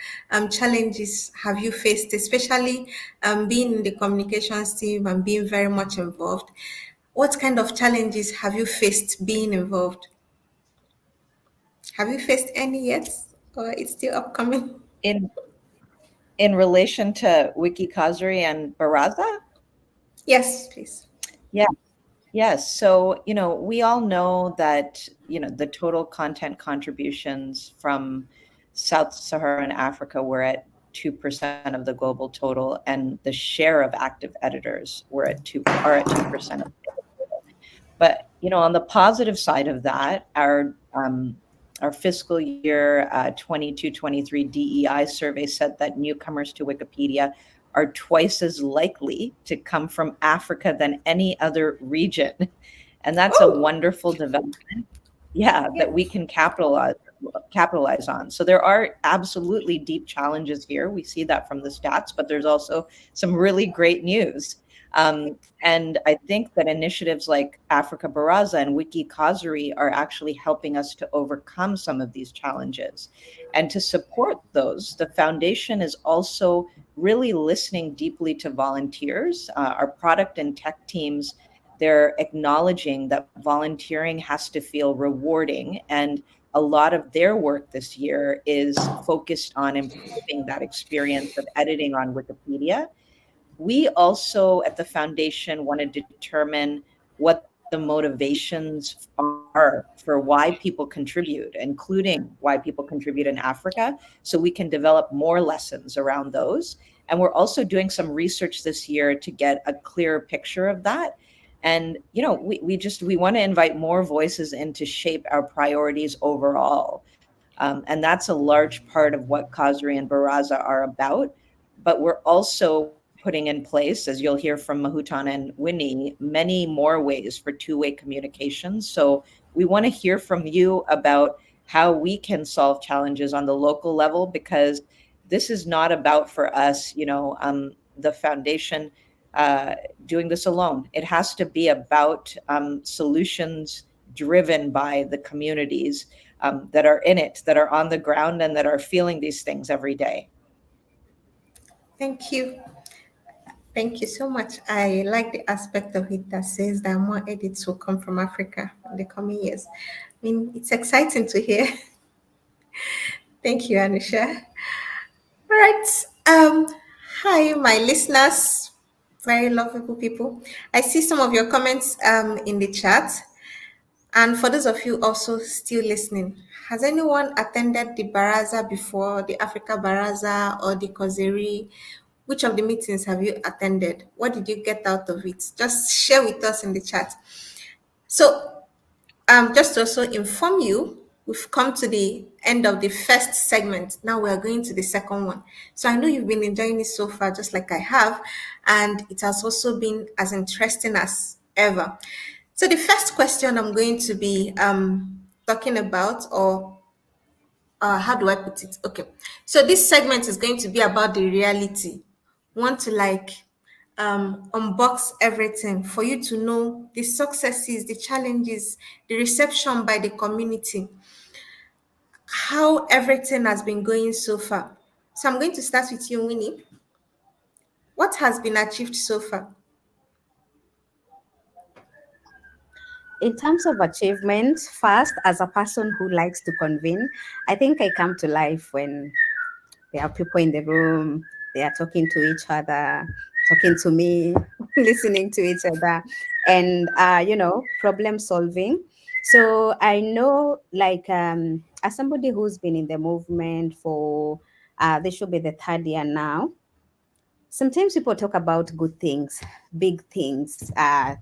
challenges have you faced, especially being in the communications team and being very much involved? What kind of challenges have you faced being involved? Have you faced any yet, or it's still upcoming? In relation to Wiki Causerie and Baraza? Yes, please. Yeah. Yes. So, we all know that, the total content contributions from Sub-Saharan Africa were at 2% of the global total, and the share of active editors are at 2% of the total. But, on the positive side of that, our fiscal year 22-23 DEI survey said that newcomers to Wikipedia are twice as likely to come from Africa than any other region. And that's a wonderful development, that we can capitalize on. So there are absolutely deep challenges here. We see that from the stats, but there's also some really great news. And I think that initiatives like Afrika Baraza and Wiki Causerie are actually helping us to overcome some of these challenges. And to support those, the foundation is also really listening deeply to volunteers. Our product and tech teams, they're acknowledging that volunteering has to feel rewarding. And a lot of their work this year is focused on improving that experience of editing on Wikipedia. We also at the foundation want to determine what the motivations are for why people contribute, including why people contribute in Africa, so we can develop more lessons around those. And we're also doing some research this year to get a clearer picture of that. And, we want to invite more voices in to shape our priorities overall. And that's a large part of what Causerie and Baraza are about. But we're also putting in place, as you'll hear from Mahuton and Winnie, many more ways for two-way communication. So we want to hear from you about how we can solve challenges on the local level, because this is not about for us, the foundation doing this alone. It has to be about solutions driven by the communities that are in it, that are on the ground, and that are feeling these things every day. Thank you. Thank you so much. I like the aspect of it that says that more edits will come from Africa in the coming years. I mean, it's exciting to hear. Thank you, Anusha. All right. Hi, my listeners, very lovable people. I see some of your comments in the chat. And for those of you also still listening, has anyone attended the Baraza before, the Africa Baraza or the Causerie? Which of the meetings have you attended? What did you get out of it? Just share with us in the chat. So, just to also inform you, we've come to the end of the first segment. Now we are going to the second one. So I know you've been enjoying it so far, just like I have, and it has also been as interesting as ever. So the first question I'm going to be talking about, or how do I put it? Okay. So this segment is going to be about the reality. We want to unbox everything for you to know the successes, the challenges, the reception by the community, how everything has been going so far. So I'm going to start with you, Winnie. What has been achieved so far? In terms of achievements, first, as a person who likes to convene, I think I come to life when there are people in the room, they are talking to each other, talking to me, listening to each other, and problem solving. So I know, like, as somebody who's been in the movement for this should be the third year now. Sometimes people talk about good things, big things,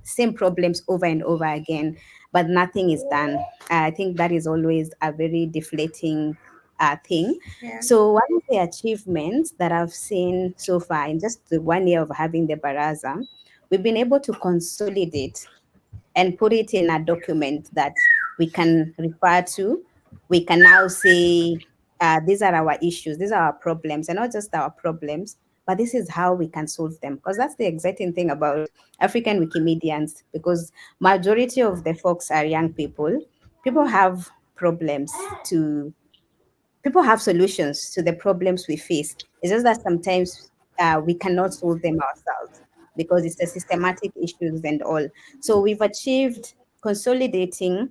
same problems over and over again, but nothing is done. I think that is always a very deflating thing. Yeah. So one of the achievements that I've seen so far in just the 1 year of having the Baraza, we've been able to consolidate and put it in a document that we can refer to. We can now say, these are our issues, these are our problems, and not just our problems, but this is how we can solve them. Because that's the exciting thing about African Wikimedians, because majority of the folks are young people. People have problems to people have solutions to the problems we face. It's just that sometimes we cannot solve them ourselves because it's the systematic issues and all. So we've achieved consolidating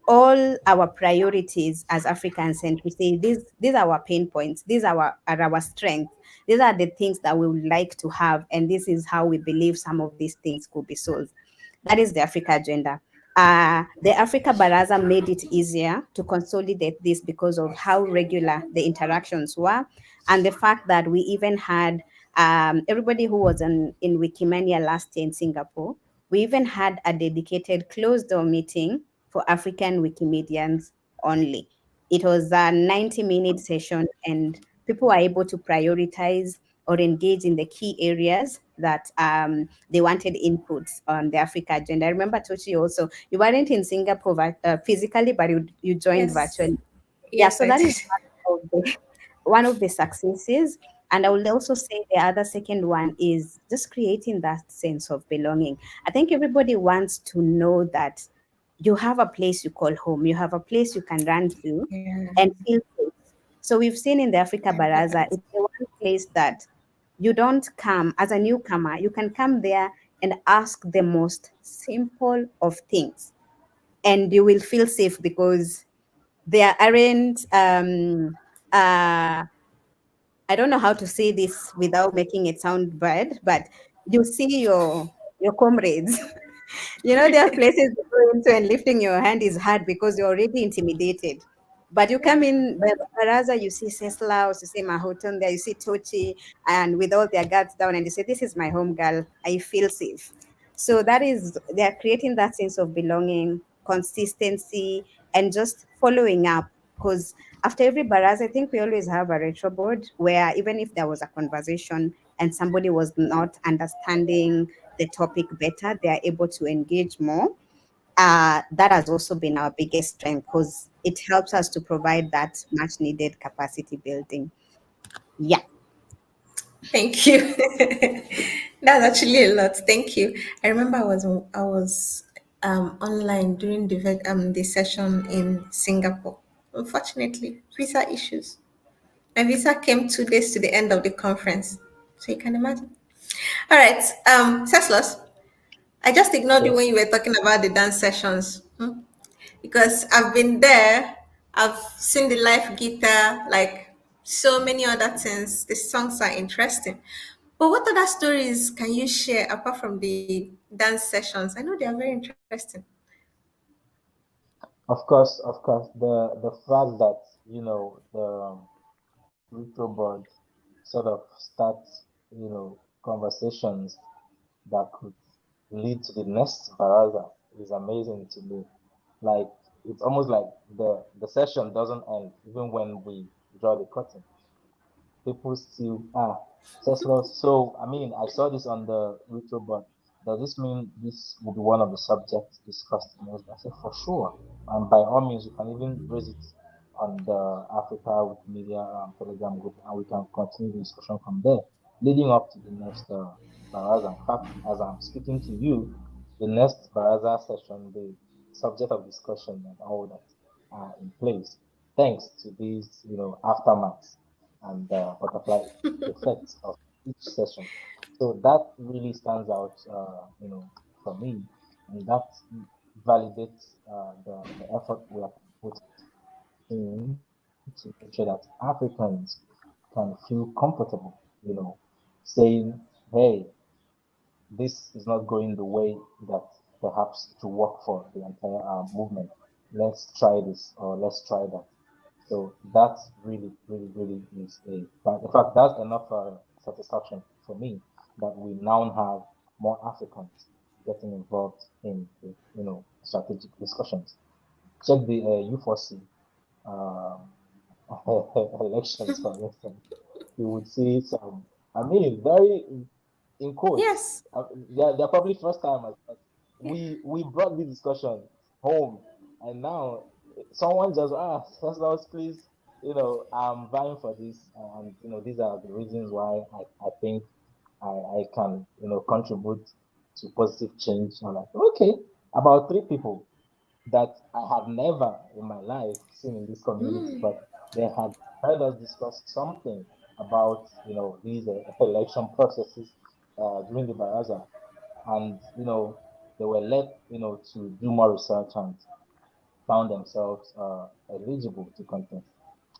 all our priorities as Africans, and we say these are our pain points, these are our strengths, these are the things that we would like to have, and this is how we believe some of these things could be solved. That is the Africa agenda. The Africa Baraza made it easier to consolidate this because of how regular the interactions were, and the fact that we even had everybody who was in Wikimania last year in Singapore. We even had a dedicated closed door meeting for African Wikimedians only. It was a 90-minute session, and people were able to prioritize or engage in the key areas that they wanted inputs on the Africa agenda. I remember, Tochi, also, you weren't in Singapore physically, but you joined Yes. virtually. Yeah, Yes, so I that did. is one of the successes. And I will also say the other second one is just creating that sense of belonging. I think everybody wants to know that you have a place you call home, you have a place you can run to Yeah. and feel safe. So we've seen in the Africa Baraza, it's the one place that you don't come as a newcomer, you can come there and ask the most simple of things, and you will feel safe because there aren't I don't know how to say this without making it sound bad, but you see your comrades. There are places you go into and lifting your hand is hard because you're already intimidated. But you come in the Baraza, you see Ceslause, you see Mahuton there, you see Tochi, and with all their guards down, and you say, "This is my home, girl. I feel safe." So they are creating that sense of belonging, consistency, and just following up. Because after every Baraza, I think we always have a retro board where even if there was a conversation and somebody was not understanding the topic better, they are able to engage more. That has also been our biggest strength because it helps us to provide that much needed capacity building. Yeah. Thank you. That's actually a lot. Thank you. I remember I was online during the session in Singapore. Unfortunately, visa issues. My visa came 2 days to the end of the conference, so you can imagine. All right, Ceslause, I just ignored you when Yes. you were talking about the dance sessions. Because I've been there, I've seen the live guitar, like so many other things. The songs are interesting. But what other stories can you share apart from the dance sessions? I know they are very interesting. Of course, the fact that the retro board sort of starts conversations that could lead to the next baraza is amazing to me. Like it's almost like the session doesn't end even when we draw the curtain. People still Tesla. So I mean, I saw this on the retro board. Does this mean this will be one of the subjects discussed in this? I said for sure, and by all means, you can even raise it on the Africa Wikimedia Telegram group, and we can continue the discussion from there. leading up to the next Baraza. In fact, as I'm speaking to you, the next Baraza session, the subject of discussion and all that are in place, thanks to these, aftermaths and butterfly effects of each session. So that really stands out, for me, and that validates the effort we are putting in to make sure that Africans can feel comfortable, saying, hey, this is not going the way that perhaps to work for the entire movement. Let's try this or let's try that. So that really, really, really is in fact, that's enough satisfaction for me that we now have more Africans getting involved in, strategic discussions. Check the U4C elections, for instance. You would see some, very in quotes. Yes. They're probably first timers. We brought the discussion home, and now someone just Ceslause, please, I'm vying for this, and these are the reasons why I think I can contribute to positive change. I'm like, okay, about 3 people that I have never in my life seen in this community, but they had heard us discuss something about these election processes during the Baraza, and they were led to do more research and found themselves eligible to contest.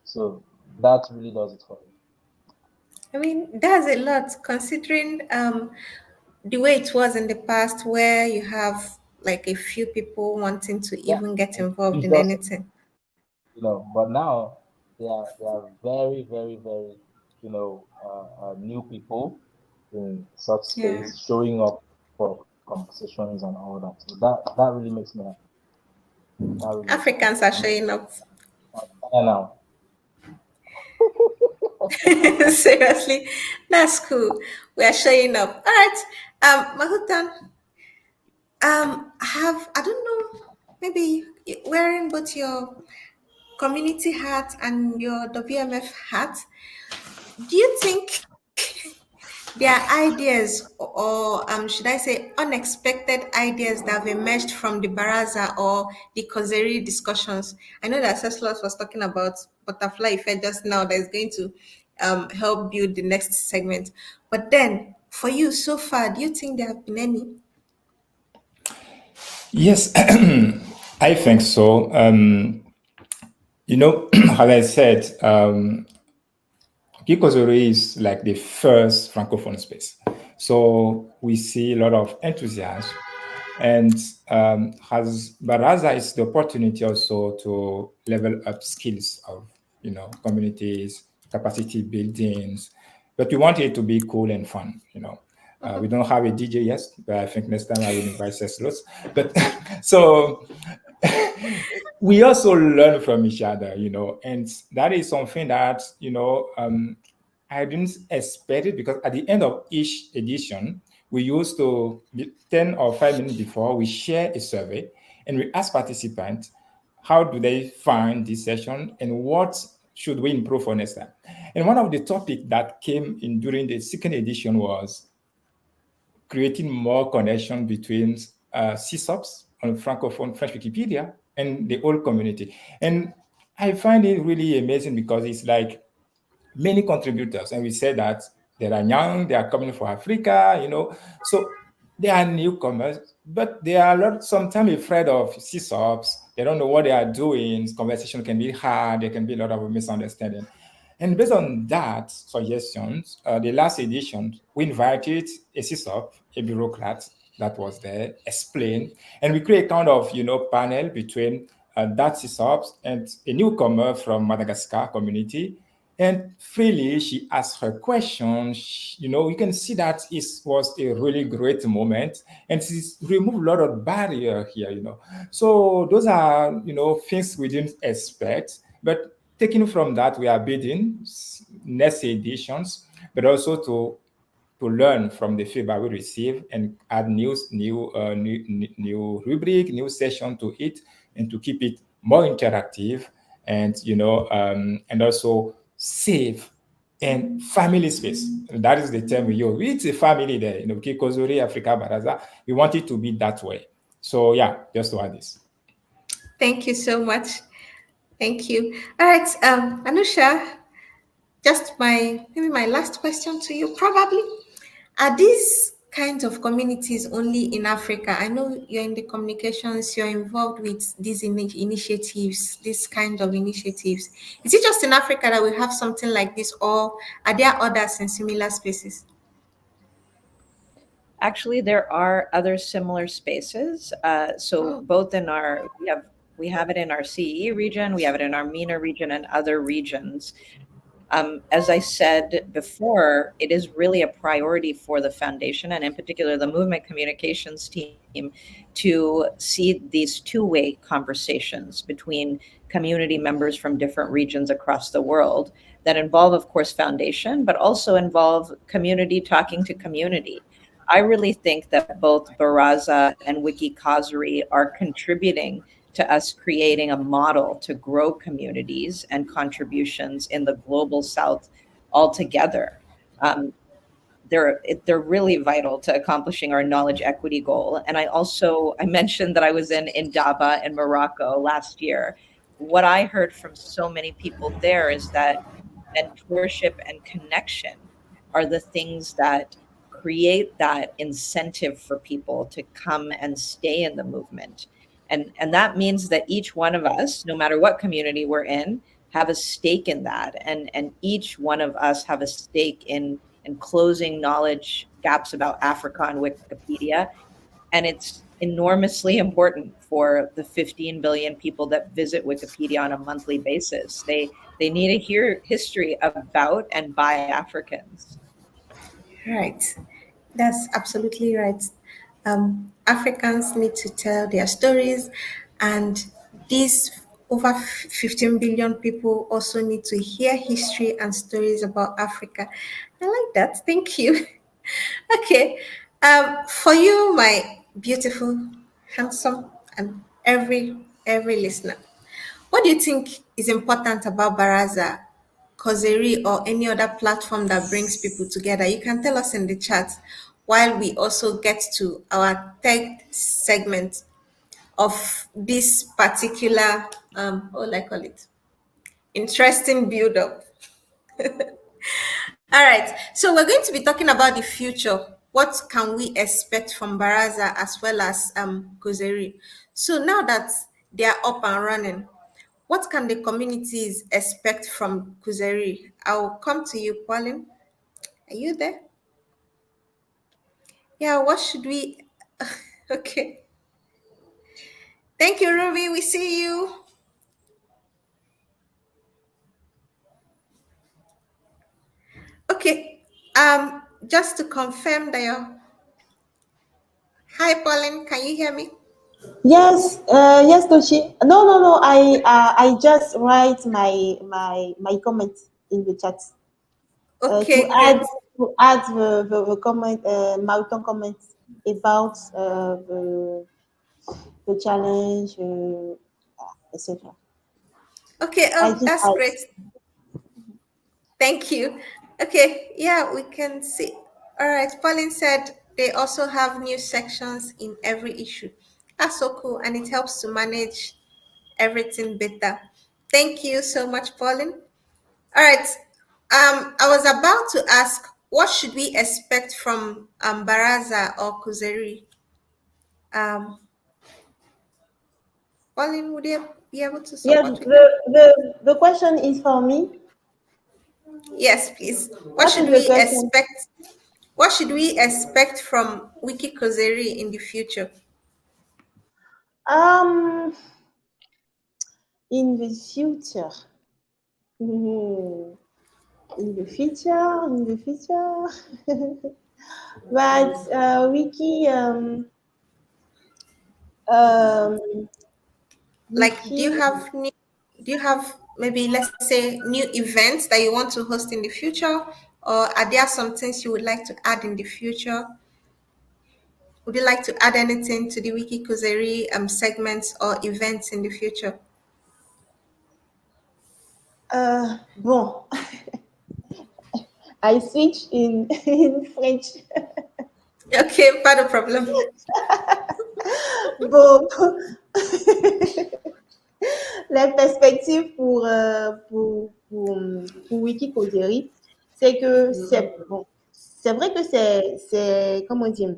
So that really does it for me. I mean, that's a lot considering the way it was in the past, where you have like a few people wanting to Yeah, even get and involved it's in just anything. but now they are very, very, very new people in such Yeah. space showing up for conversations and all that. So that really makes me happy. That really makes me Africans are happy. showing up. And now, Seriously, that's cool. We are showing up. All right. Mahuton, I don't know, maybe wearing both your community hat and your WMF hat, do you think there are ideas, or should I say unexpected ideas that have emerged from the Baraza or the Causerie discussions? I know that Ceslause was talking about butterfly effect just now that is going to help build the next segment. But then, for you so far, do you think there have been any? Yes, I think so. As I said, Wiki Causerie is like the first francophone space. So we see a lot of enthusiasm. And as Baraza is the opportunity also to level up skills of, communities, capacity buildings. But we want it to be cool and fun, We don't have a DJ yet, but I think next time I will invite Ceslause. But so we also learn from each other, and that is something that, I didn't expect it, because at the end of each edition, we used to, 10 or 5 minutes before, we share a survey and we ask participants, how do they find this session and what should we improve for next time? And one of the topics that came in during the second edition was creating more connection between CSOPs on Francophone French Wikipedia and the whole community. And I find it really amazing because it's like many contributors, and we said that they are young, they are coming from Africa, so they are newcomers, but they are sometimes afraid of CSOPs. They don't know what they are doing. Conversation can be hard. There can be a lot of misunderstanding. And based on that suggestions, the last edition, we invited a CSOP, a bureaucrat that was there, explain, and we create kind of, panel between that CSOP and a newcomer from Madagascar community. And freely, she asked her questions. You can see that it was a really great moment, and she's removed a lot of barrier here. So those are things we didn't expect. But taking from that, we are building next editions, but also to learn from the feedback we receive and add new rubric, new session to it, and to keep it more interactive, and and also safe and family space. That is the term we use. It's a family there, Wiki Causerie, Africa Baraza. We want it to be that way. So yeah, just to add this. Thank you so much. Thank you. All right, Anusha, just maybe my last question to you, probably. Are these kinds of communities only in Africa? I know you're in the communications, you're involved with these initiatives, this kind of initiatives. Is it just in Africa that we have something like this, or are there others in similar spaces? Actually, there are other similar spaces. So both in we have it in our CE region, we have it in our MENA region and other regions. As I said before, it is really a priority for the foundation and in particular the movement communications team to see these two-way conversations between community members from different regions across the world that involve, of course, foundation, but also involve community talking to community. I really think that both Baraza and Wiki Causerie are contributing to us creating a model to grow communities and contributions in the global South altogether. They're really vital to accomplishing our knowledge equity goal. And I mentioned that I was in Indaba in Morocco last year. What I heard from so many people there is that mentorship and connection are the things that create that incentive for people to come and stay in the movement. And that means that each one of us, no matter what community we're in, have a stake in that. And each one of us have a stake in closing knowledge gaps about Africa on Wikipedia. And it's enormously important for the 15 billion people that visit Wikipedia on a monthly basis. They need to hear history about and by Africans. Right. That's absolutely right. Africans need to tell their stories, and these over 15 billion people also need to hear history and stories about Africa. I like that. Thank you. Okay. For you, my beautiful, handsome, and every listener, what do you think is important about Baraza, Causerie, or any other platform that brings people together? You can tell us in the chat while we also get to our third segment of this particular, what will I call it? Interesting build up. All right, so we're going to be talking about the future. What can we expect from Baraza as well as Causerie? So now that they are up and running, what can the communities expect from Causerie? I'll come to you, Pauline. Are you there? Yeah, what should we? Okay. Thank you, Ruby. We see you. Okay. Just to confirm that you're. Hi, Pauline. Can you hear me? Yes, yes, Tochi. No. I just write my comment in the chat. Okay, to great. add the comment, Mahuton comment about the challenge, etc. Okay. Oh, that's great. Thank you. Okay. Yeah, we can see. All right. Pauline said they also have new sections in every issue. That's so cool, and it helps to manage everything better. Thank you so much, Pauline. All right. I was about to ask, what should we expect from Baraza or Causerie? Pauline, would you be able to Yes, support with that? the question is for me. Yes, please. What is the question? What should we expect from Wiki Causerie in the future? In the future. In the future. But Wiki Like, do Wiki, you have maybe, let's say, new events that you want to host in the future, or are there some things you would like to add in the future? Would you like to add anything to the Wiki Causerie segments or events in the future? bon. I switch in French. Okay, pas de problème. Bon, les perspectives pour Wiki Causerie, c'est que c'est bon, c'est vrai que c'est comment dire,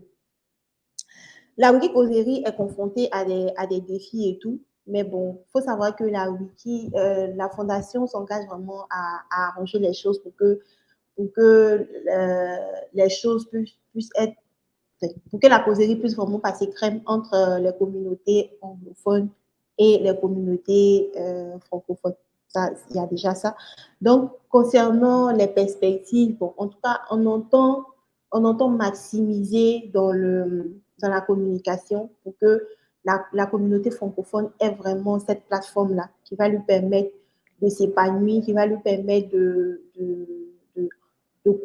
la Wiki Causerie est confrontée à des défis et tout, mais bon, faut savoir que la fondation s'engage vraiment à arranger les choses pour que les choses puissent être pour que la causerie puisse vraiment passer crème entre les communautés anglophones et les communautés francophones. Ça, il y a déjà ça. Donc, concernant les perspectives, bon, en tout cas, on entend maximiser dans la communication pour que la communauté francophone ait vraiment cette plateforme-là qui va lui permettre de s'épanouir, qui va lui permettre de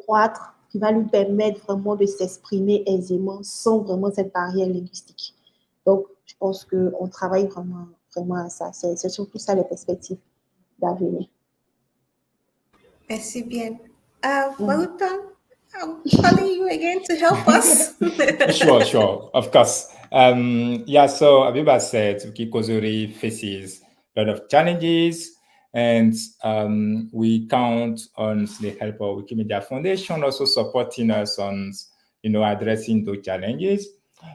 croître, qui va lui permettre vraiment de s'exprimer aisément sans vraiment cette barrière linguistique. Donc, je pense qu'on travaille vraiment à ça. C'est surtout ça les perspectives d'avenir. Merci bien. Mahuton, I'm calling you again to help us. Sure, of course. Yeah, so Abiba said Wiki Causerie faces a lot of challenges, and we count on the help of Wikimedia Foundation also supporting us on, addressing those challenges.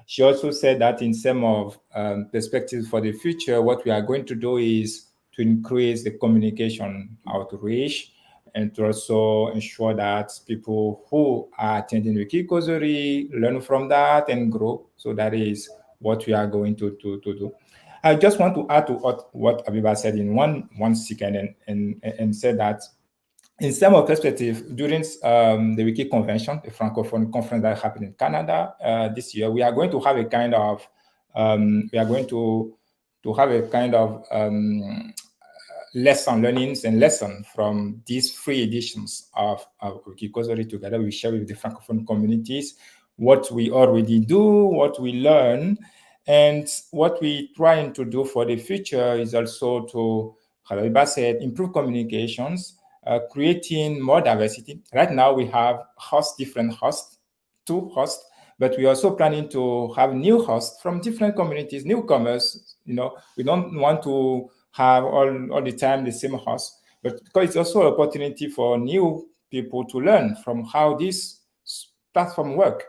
She also said that in terms of perspectives for the future, what we are going to do is to increase the communication outreach and to also ensure that people who are attending Wiki Causerie learn from that and grow. So that is what we are going to do. I just want to add to what Abiba said in one second and said that in terms of perspective, during the Wiki Convention, the Francophone conference that happened in Canada this year, we are going to have a kind of learnings and lessons from these 3 editions of Wiki Causerie. Together we share with the Francophone communities what we already do, what we learn, and what we trying to do for the future is also to, how Abiba said, improve communications, creating more diversity. Right now we have different hosts, 2 hosts, but we're also planning to have new hosts from different communities, newcomers. We don't want to have all the time the same host, but because it's also an opportunity for new people to learn from how this platform work.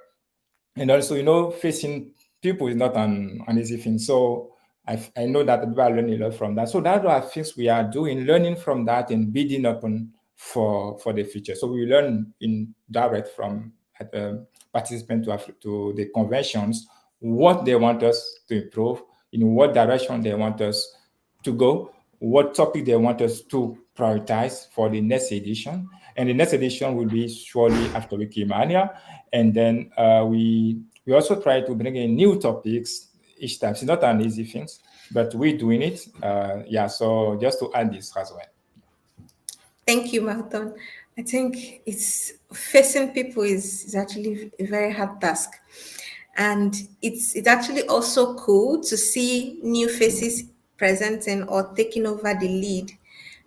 And also, facing people is not an easy thing. So I know that people are learning a lot from that. So that are things we are doing, learning from that and building up for the future. So we learn in direct from participants to the conventions, what they want us to improve, in what direction they want us to go, what topic they want us to prioritize for the next edition. And the next edition will be surely after Wikimania. And then we also try to bring in new topics each time. It's not an easy thing, but we're doing it. So just to add this as well. Thank you, Mahuton. I think it's facing people is actually a very hard task. And it's actually also cool to see new faces presenting or taking over the lead.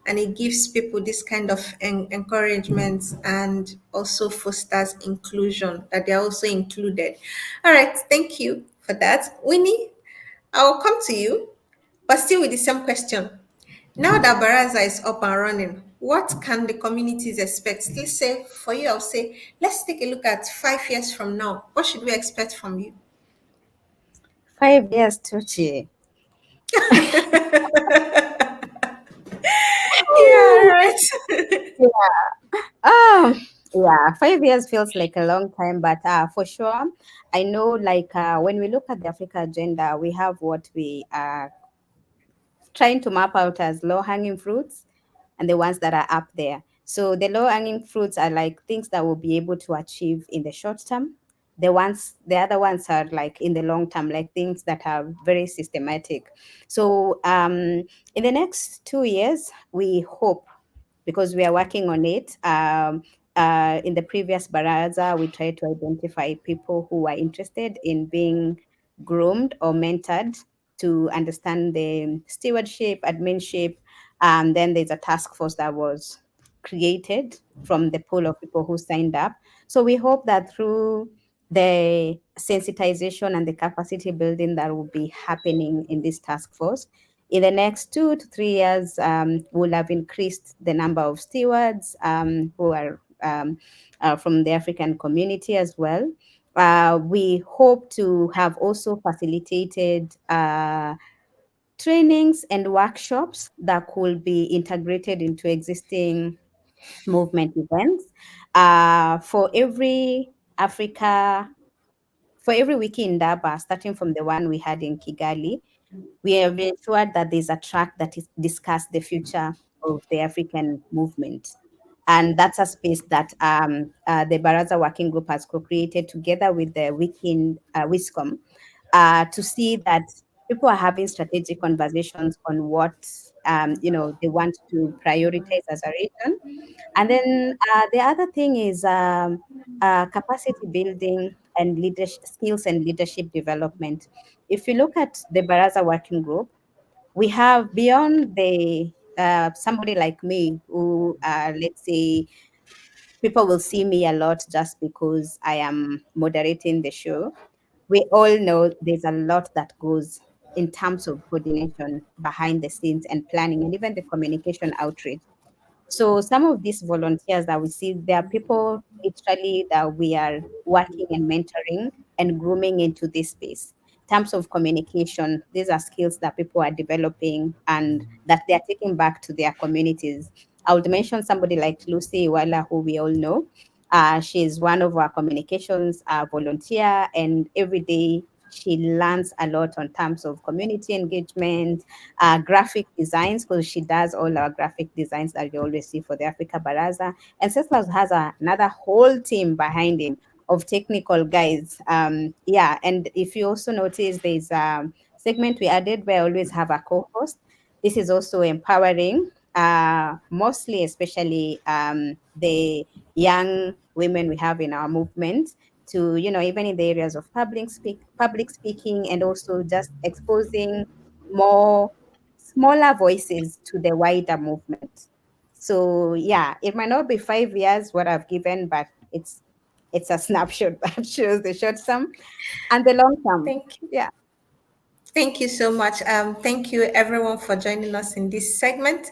And it gives people this kind of encouragement and also fosters inclusion, that they're also included. All right, thank you for that. Winnie, I'll come to you, but still with the same question. Now that Baraza is up and running, what can the communities expect? Let's say, for you, I'll say, let's take a look at 5 years from now. What should we expect from you? 5 years, Tochi. Yeah, right. Yeah, 5 years feels like a long time, but for sure, I know when we look at the Africa agenda, we have what we are trying to map out as low-hanging fruits and the ones that are up there. So the low-hanging fruits are like things that we'll be able to achieve in the short term. The other ones are like in the long term, like things that are very systematic. So in the next 2 years, we hope, because we are working on it. In the previous Baraza, we tried to identify people who are interested in being groomed or mentored to understand the stewardship, adminship. Then there's a task force that was created from the pool of people who signed up. So we hope that through the sensitization and the capacity building that will be happening in this task force, in the next 2 to 3 years, we'll have increased the number of stewards who are from the African community as well. We hope to have also facilitated trainings and workshops that could be integrated into existing movement events. For every wiki in Daba, starting from the one we had in Kigali, we have ensured that there's a track that is discuss the future of the African movement. And that's a space that the Baraza Working Group has co-created together with the WISCOM to see that people are having strategic conversations on what they want to prioritize as a region. And then the other thing is capacity building and leadership skills and leadership development. If you look at the Baraza Working Group, we have beyond the somebody like me who, let's say, people will see me a lot just because I am moderating the show. We all know there's a lot that goes in terms of coordination behind the scenes and planning and even the communication outreach. So some of these volunteers that we see, there are people literally that we are working and mentoring and grooming into this space. In terms of communication, these are skills that people are developing and that they are taking back to their communities. I would mention somebody like Lucy Iwala, who we all know. She's one of our communications volunteer, and every day she learns a lot on terms of community engagement, graphic designs, because she does all our graphic designs that you always see for the Africa Baraza. And Ceslause has another whole team behind him of technical guys. And if you also notice, there's a segment we added where I always have a co-host. This is also empowering, mostly, especially the young women we have in our movement to, even in the areas of public speaking, and also just exposing more smaller voices to the wider movement. So yeah, it might not be 5 years what I've given, but it's a snapshot that shows the short term and the long term. Thank you. Yeah. Thank you so much. Thank you everyone for joining us in this segment.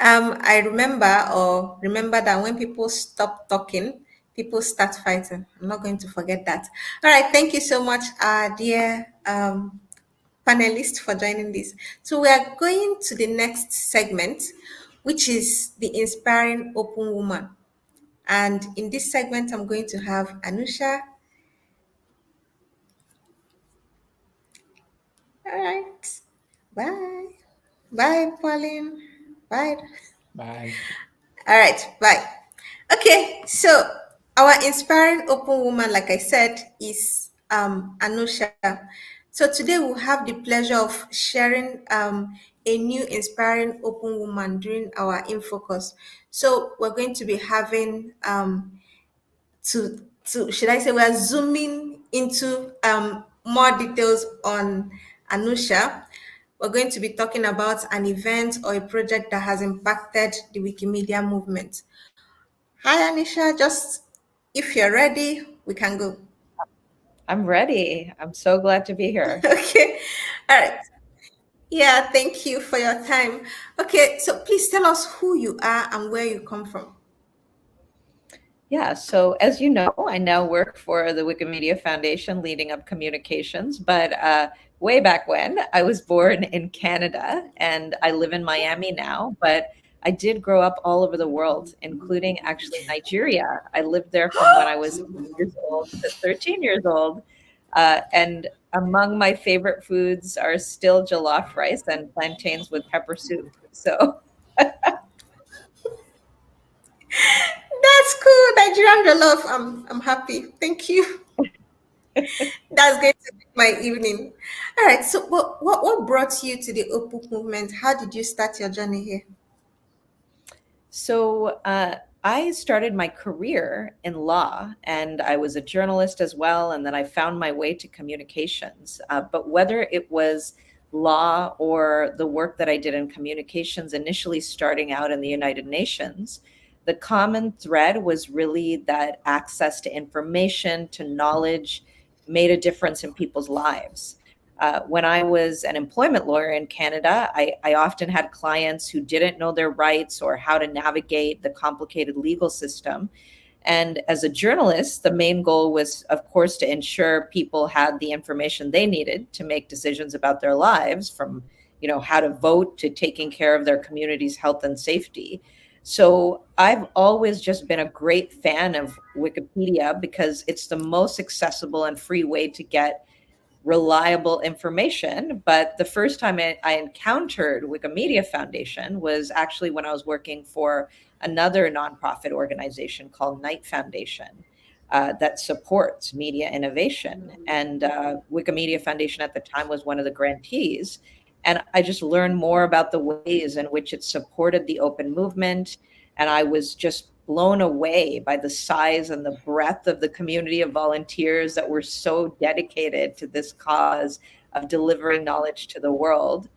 I remember that when people stop talking, people start fighting. I'm not going to forget that. All right. Thank you so much, dear panelists, for joining this. So we are going to the next segment, which is the Inspiring Open Woman. And in this segment, I'm going to have Anusha. All right. Bye. Bye, Pauline. Bye. Bye. All right. Bye. Okay. So our inspiring open woman, like I said, is Anusha. So today we'll have the pleasure of sharing a new inspiring open woman during our in focus. So we're going to be having to should I say we're zooming into more details on Anusha. We're going to be talking about an event or a project that has impacted the Wikimedia movement. Hi Anisha, just if you're ready, we can go. I'm ready. I'm so glad to be here. Okay. All right. Yeah, thank you for your time. Okay, so please tell us who you are and where you come from. Yeah, so as you know, I now work for the Wikimedia Foundation leading up communications, but way back when, I was born in Canada and I live in Miami now, but I did grow up all over the world, including actually Nigeria. I lived there from when I was 8 years old to 13 years old. And among my favorite foods are still jollof rice and plantains with pepper soup. So That's cool. Nigerian jollof. I'm happy. Thank you. That's going to make my evening. All right. So what brought you to the Opuk movement? How did you start your journey here? So I started my career in law, and I was a journalist as well. And then I found my way to communications. But whether it was law or the work that I did in communications, initially starting out in the United Nations, the common thread was really that access to information, to knowledge, made a difference in people's lives. When I was an employment lawyer in Canada, I often had clients who didn't know their rights or how to navigate the complicated legal system. And as a journalist, the main goal was, of course, to ensure people had the information they needed to make decisions about their lives, from how to vote to taking care of their community's health and safety. So I've always just been a great fan of Wikipedia because it's the most accessible and free way to get reliable information. But the first time I encountered Wikimedia Foundation was actually when I was working for another nonprofit organization called Knight Foundation that supports media innovation. And Wikimedia Foundation at the time was one of the grantees. And I just learned more about the ways in which it supported the open movement. And I was just blown away by the size and the breadth of the community of volunteers that were so dedicated to this cause of delivering knowledge to the world.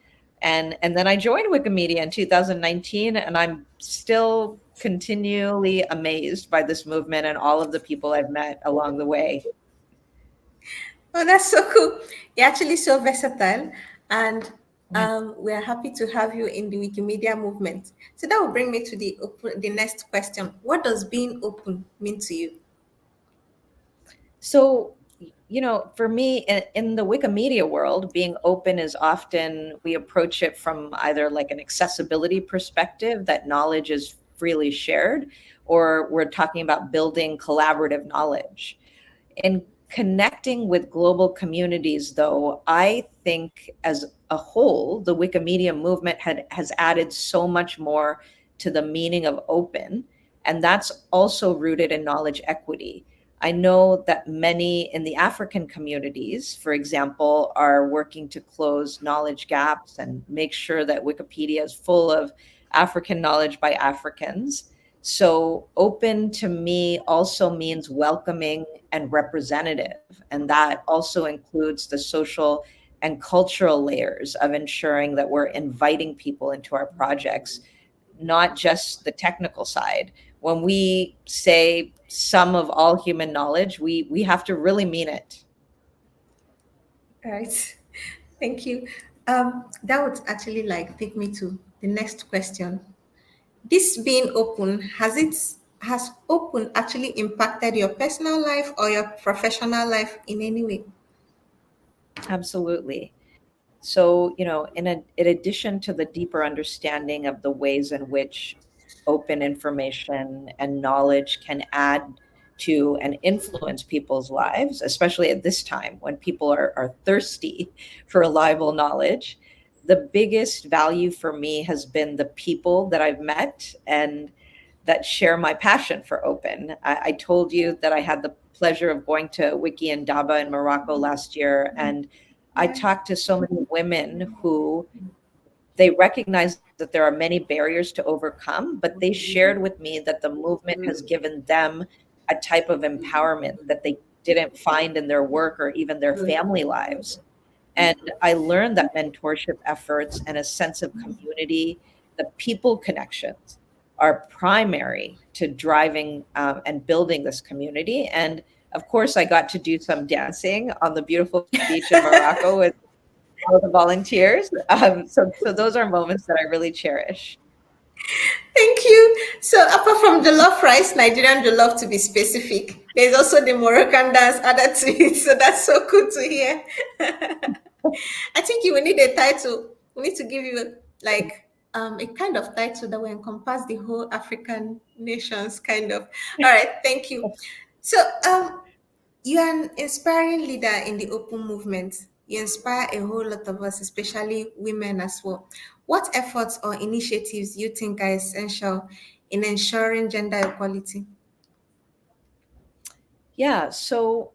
And then I joined Wikimedia in 2019, and I'm still continually amazed by this movement and all of the people I've met along the way. Oh, that's so cool. You're actually so versatile, and we're happy to have you in the Wikimedia movement. So that will bring me to the next question. What does being open mean to you? So, for me, in the Wikimedia world, being open is often, we approach it from either like an accessibility perspective, that knowledge is freely shared, or we're talking about building collaborative knowledge. In connecting with global communities, though, I think as a whole, the Wikimedia movement has added so much more to the meaning of open, and that's also rooted in knowledge equity. I know that many in the African communities, for example, are working to close knowledge gaps and make sure that Wikipedia is full of African knowledge by Africans. So open to me also means welcoming and representative. And that also includes the social and cultural layers of ensuring that we're inviting people into our projects, not just the technical side. When we say sum of all human knowledge, we have to really mean it. All right. Thank you. That would actually take me to the next question. This being open, has open actually impacted your personal life or your professional life in any way? Absolutely. So, in addition to the deeper understanding of the ways in which open information and knowledge can add to and influence people's lives, especially at this time when people are thirsty for reliable knowledge, the biggest value for me has been the people that I've met and that share my passion for open. I told you that I had the pleasure of going to Wiki and Daba in Morocco last year, and I talked to so many women who they recognize that there are many barriers to overcome, but they shared with me that the movement has given them a type of empowerment that they didn't find in their work or even their family lives. And I learned that mentorship efforts and a sense of community, the people connections, are primary to driving and building this community. And of course, I got to do some dancing on the beautiful beach in Morocco with all the volunteers. So those are moments that I really cherish. Thank you. So apart from jollof rice, Nigerian jollof to be specific, there's also the Moroccan dance added to it. So that's so cool to hear. I think you will need a title. We need to give you a kind of title that will encompass the whole African nations, kind of. All right, thank you. So you're an inspiring leader in the open movement. You inspire a whole lot of us, especially women as well. What efforts or initiatives do you think are essential in ensuring gender equality? Yeah, so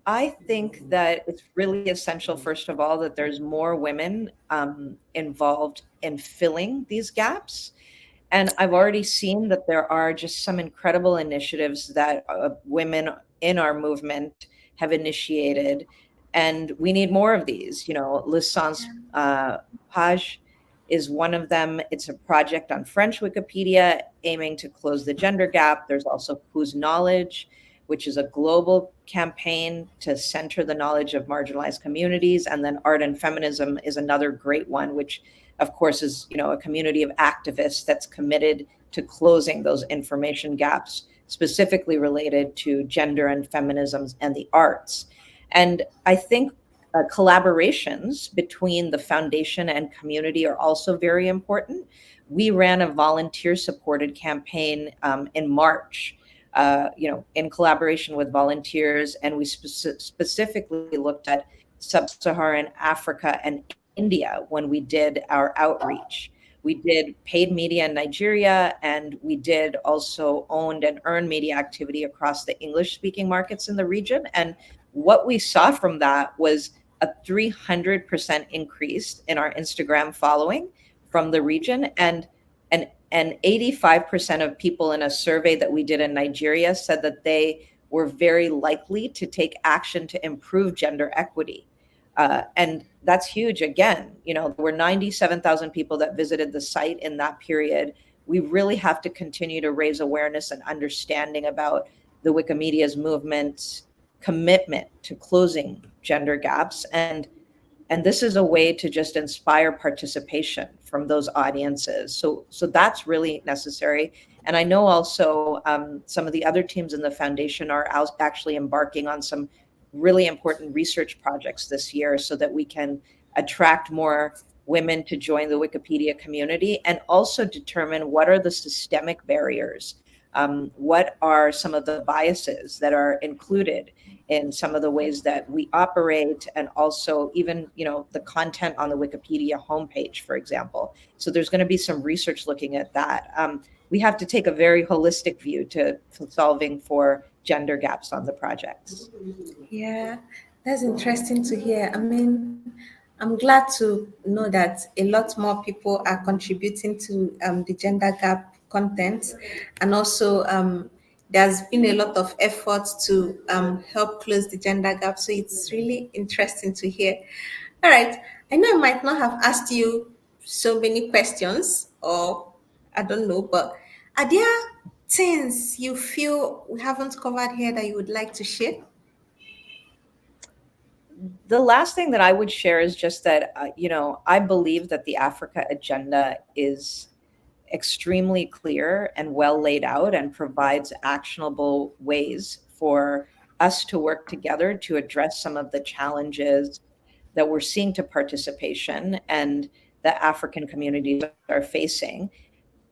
I think that it's really essential, first of all, that there's more women involved in filling these gaps. And I've already seen that there are just some incredible initiatives that women in our movement have initiated. And we need more of these. Lissan's page is one of them. It's a project on French Wikipedia aiming to close the gender gap. There's also Whose Knowledge, which is a global campaign to center the knowledge of marginalized communities. And then Art and Feminism is another great one, which of course is, a community of activists that's committed to closing those information gaps, specifically related to gender and feminisms and the arts. And I think collaborations between the foundation and community are also very important. We ran a volunteer-supported campaign in March, in collaboration with volunteers, and we specifically looked at sub-Saharan Africa and India when we did our outreach. We did paid media in Nigeria, and we did also owned and earned media activity across the English-speaking markets in the region. And what we saw from that was a 300% increase in our Instagram following from the region. And 85% of people in a survey that we did in Nigeria said that they were very likely to take action to improve gender equity. And that's huge. Again, there were 97,000 people that visited the site in that period. We really have to continue to raise awareness and understanding about the Wikimedia's movement commitment to closing gender gaps. And this is a way to just inspire participation from those audiences. So that's really necessary. And I know also some of the other teams in the foundation are actually embarking on some really important research projects this year so that we can attract more women to join the Wikipedia community and also determine what are the systemic barriers. What are some of the biases that are included in some of the ways that we operate, and also even, the content on the Wikipedia homepage, for example. So there's going to be some research looking at that. We have to take a very holistic view to solving for gender gaps on the projects. Yeah, that's interesting to hear. I mean, I'm glad to know that a lot more people are contributing to the gender gap content, and also there's been a lot of efforts to help close the gender gap. So it's really interesting to hear. All right, I know I might not have asked you so many questions, or I don't know, but are there things you feel we haven't covered here that you would like to share? The last thing that I would share is just that, I believe that the Africa agenda is extremely clear and well laid out and provides actionable ways for us to work together to address some of the challenges that we're seeing to participation and that African communities are facing.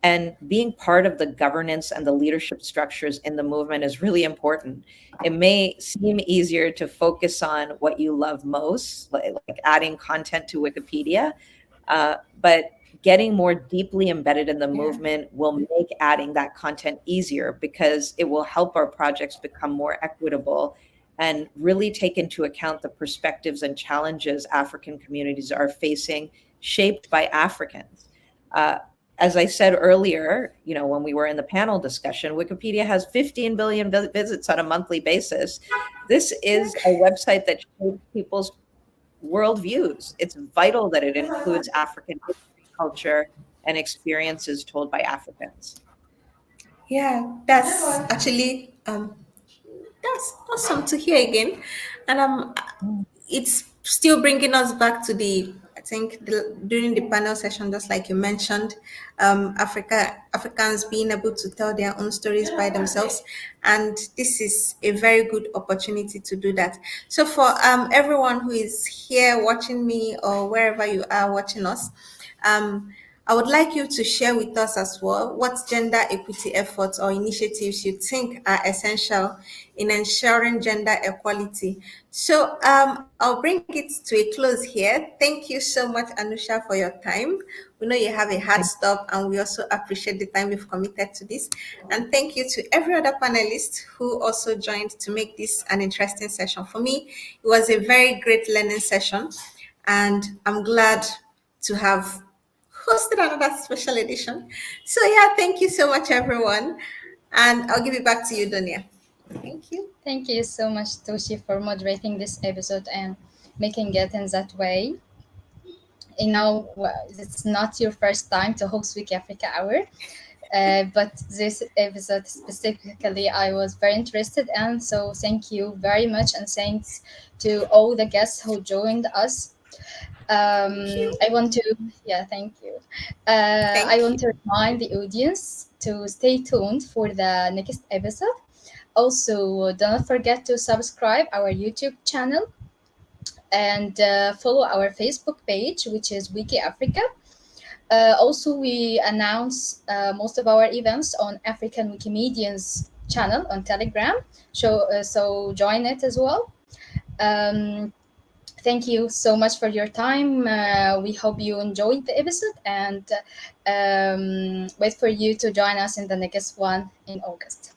And being part of the governance and the leadership structures in the movement is really important. It may seem easier to focus on what you love most, like adding content to Wikipedia, but getting more deeply embedded in the movement will make adding that content easier, because it will help our projects become more equitable and really take into account the perspectives and challenges African communities are facing, shaped by Africans. As I said earlier, when we were in the panel discussion, Wikipedia has 15 billion visits on a monthly basis. This is a website that shapes people's worldviews. It's vital that it includes African history, culture, and experiences told by Africans. Yeah, that's actually that's awesome to hear again, and it's still bringing us back to I think during the panel session, just like you mentioned, Africans being able to tell their own stories by themselves, and this is a very good opportunity to do that. So for everyone who is here watching me, or wherever you are watching us, I would like you to share with us as well what gender equity efforts or initiatives you think are essential in ensuring gender equality. So I'll bring it to a close here. Thank you so much, Anusha, for your time. We know you have a hard stop, and we also appreciate the time you've committed to this. And thank you to every other panelist who also joined to make this an interesting session. For me, it was a very great learning session, and I'm glad to have hosted another special edition. So yeah, thank you so much, everyone. And I'll give it back to you, Donia. Thank you. Thank you so much, Tochi, for moderating this episode and making it in that way. it's not your first time to host WikiAfrica Hour. But this episode specifically, I was very interested in. So thank you very much, and thanks to all the guests who joined us. I want to, thank you. I want to remind the audience to stay tuned for the next episode. Also, don't forget to subscribe our YouTube channel and follow our Facebook page, which is WikiAfrica. Also, we announce most of our events on African Wikimedians channel on Telegram. So join it as well. Thank you so much for your time. We hope you enjoyed the episode, and wait for you to join us in the next one in August.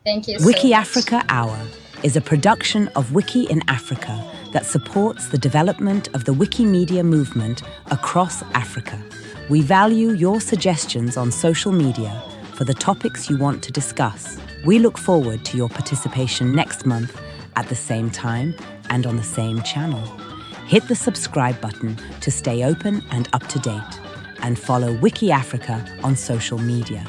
Thank you so much. WikiAfrica Hour is a production of Wiki in Africa that supports the development of the Wikimedia movement across Africa. We value your suggestions on social media for the topics you want to discuss. We look forward to your participation next month at the same time and on the same channel. Hit the subscribe button to stay open and up to date, and follow WikiAfrica on social media.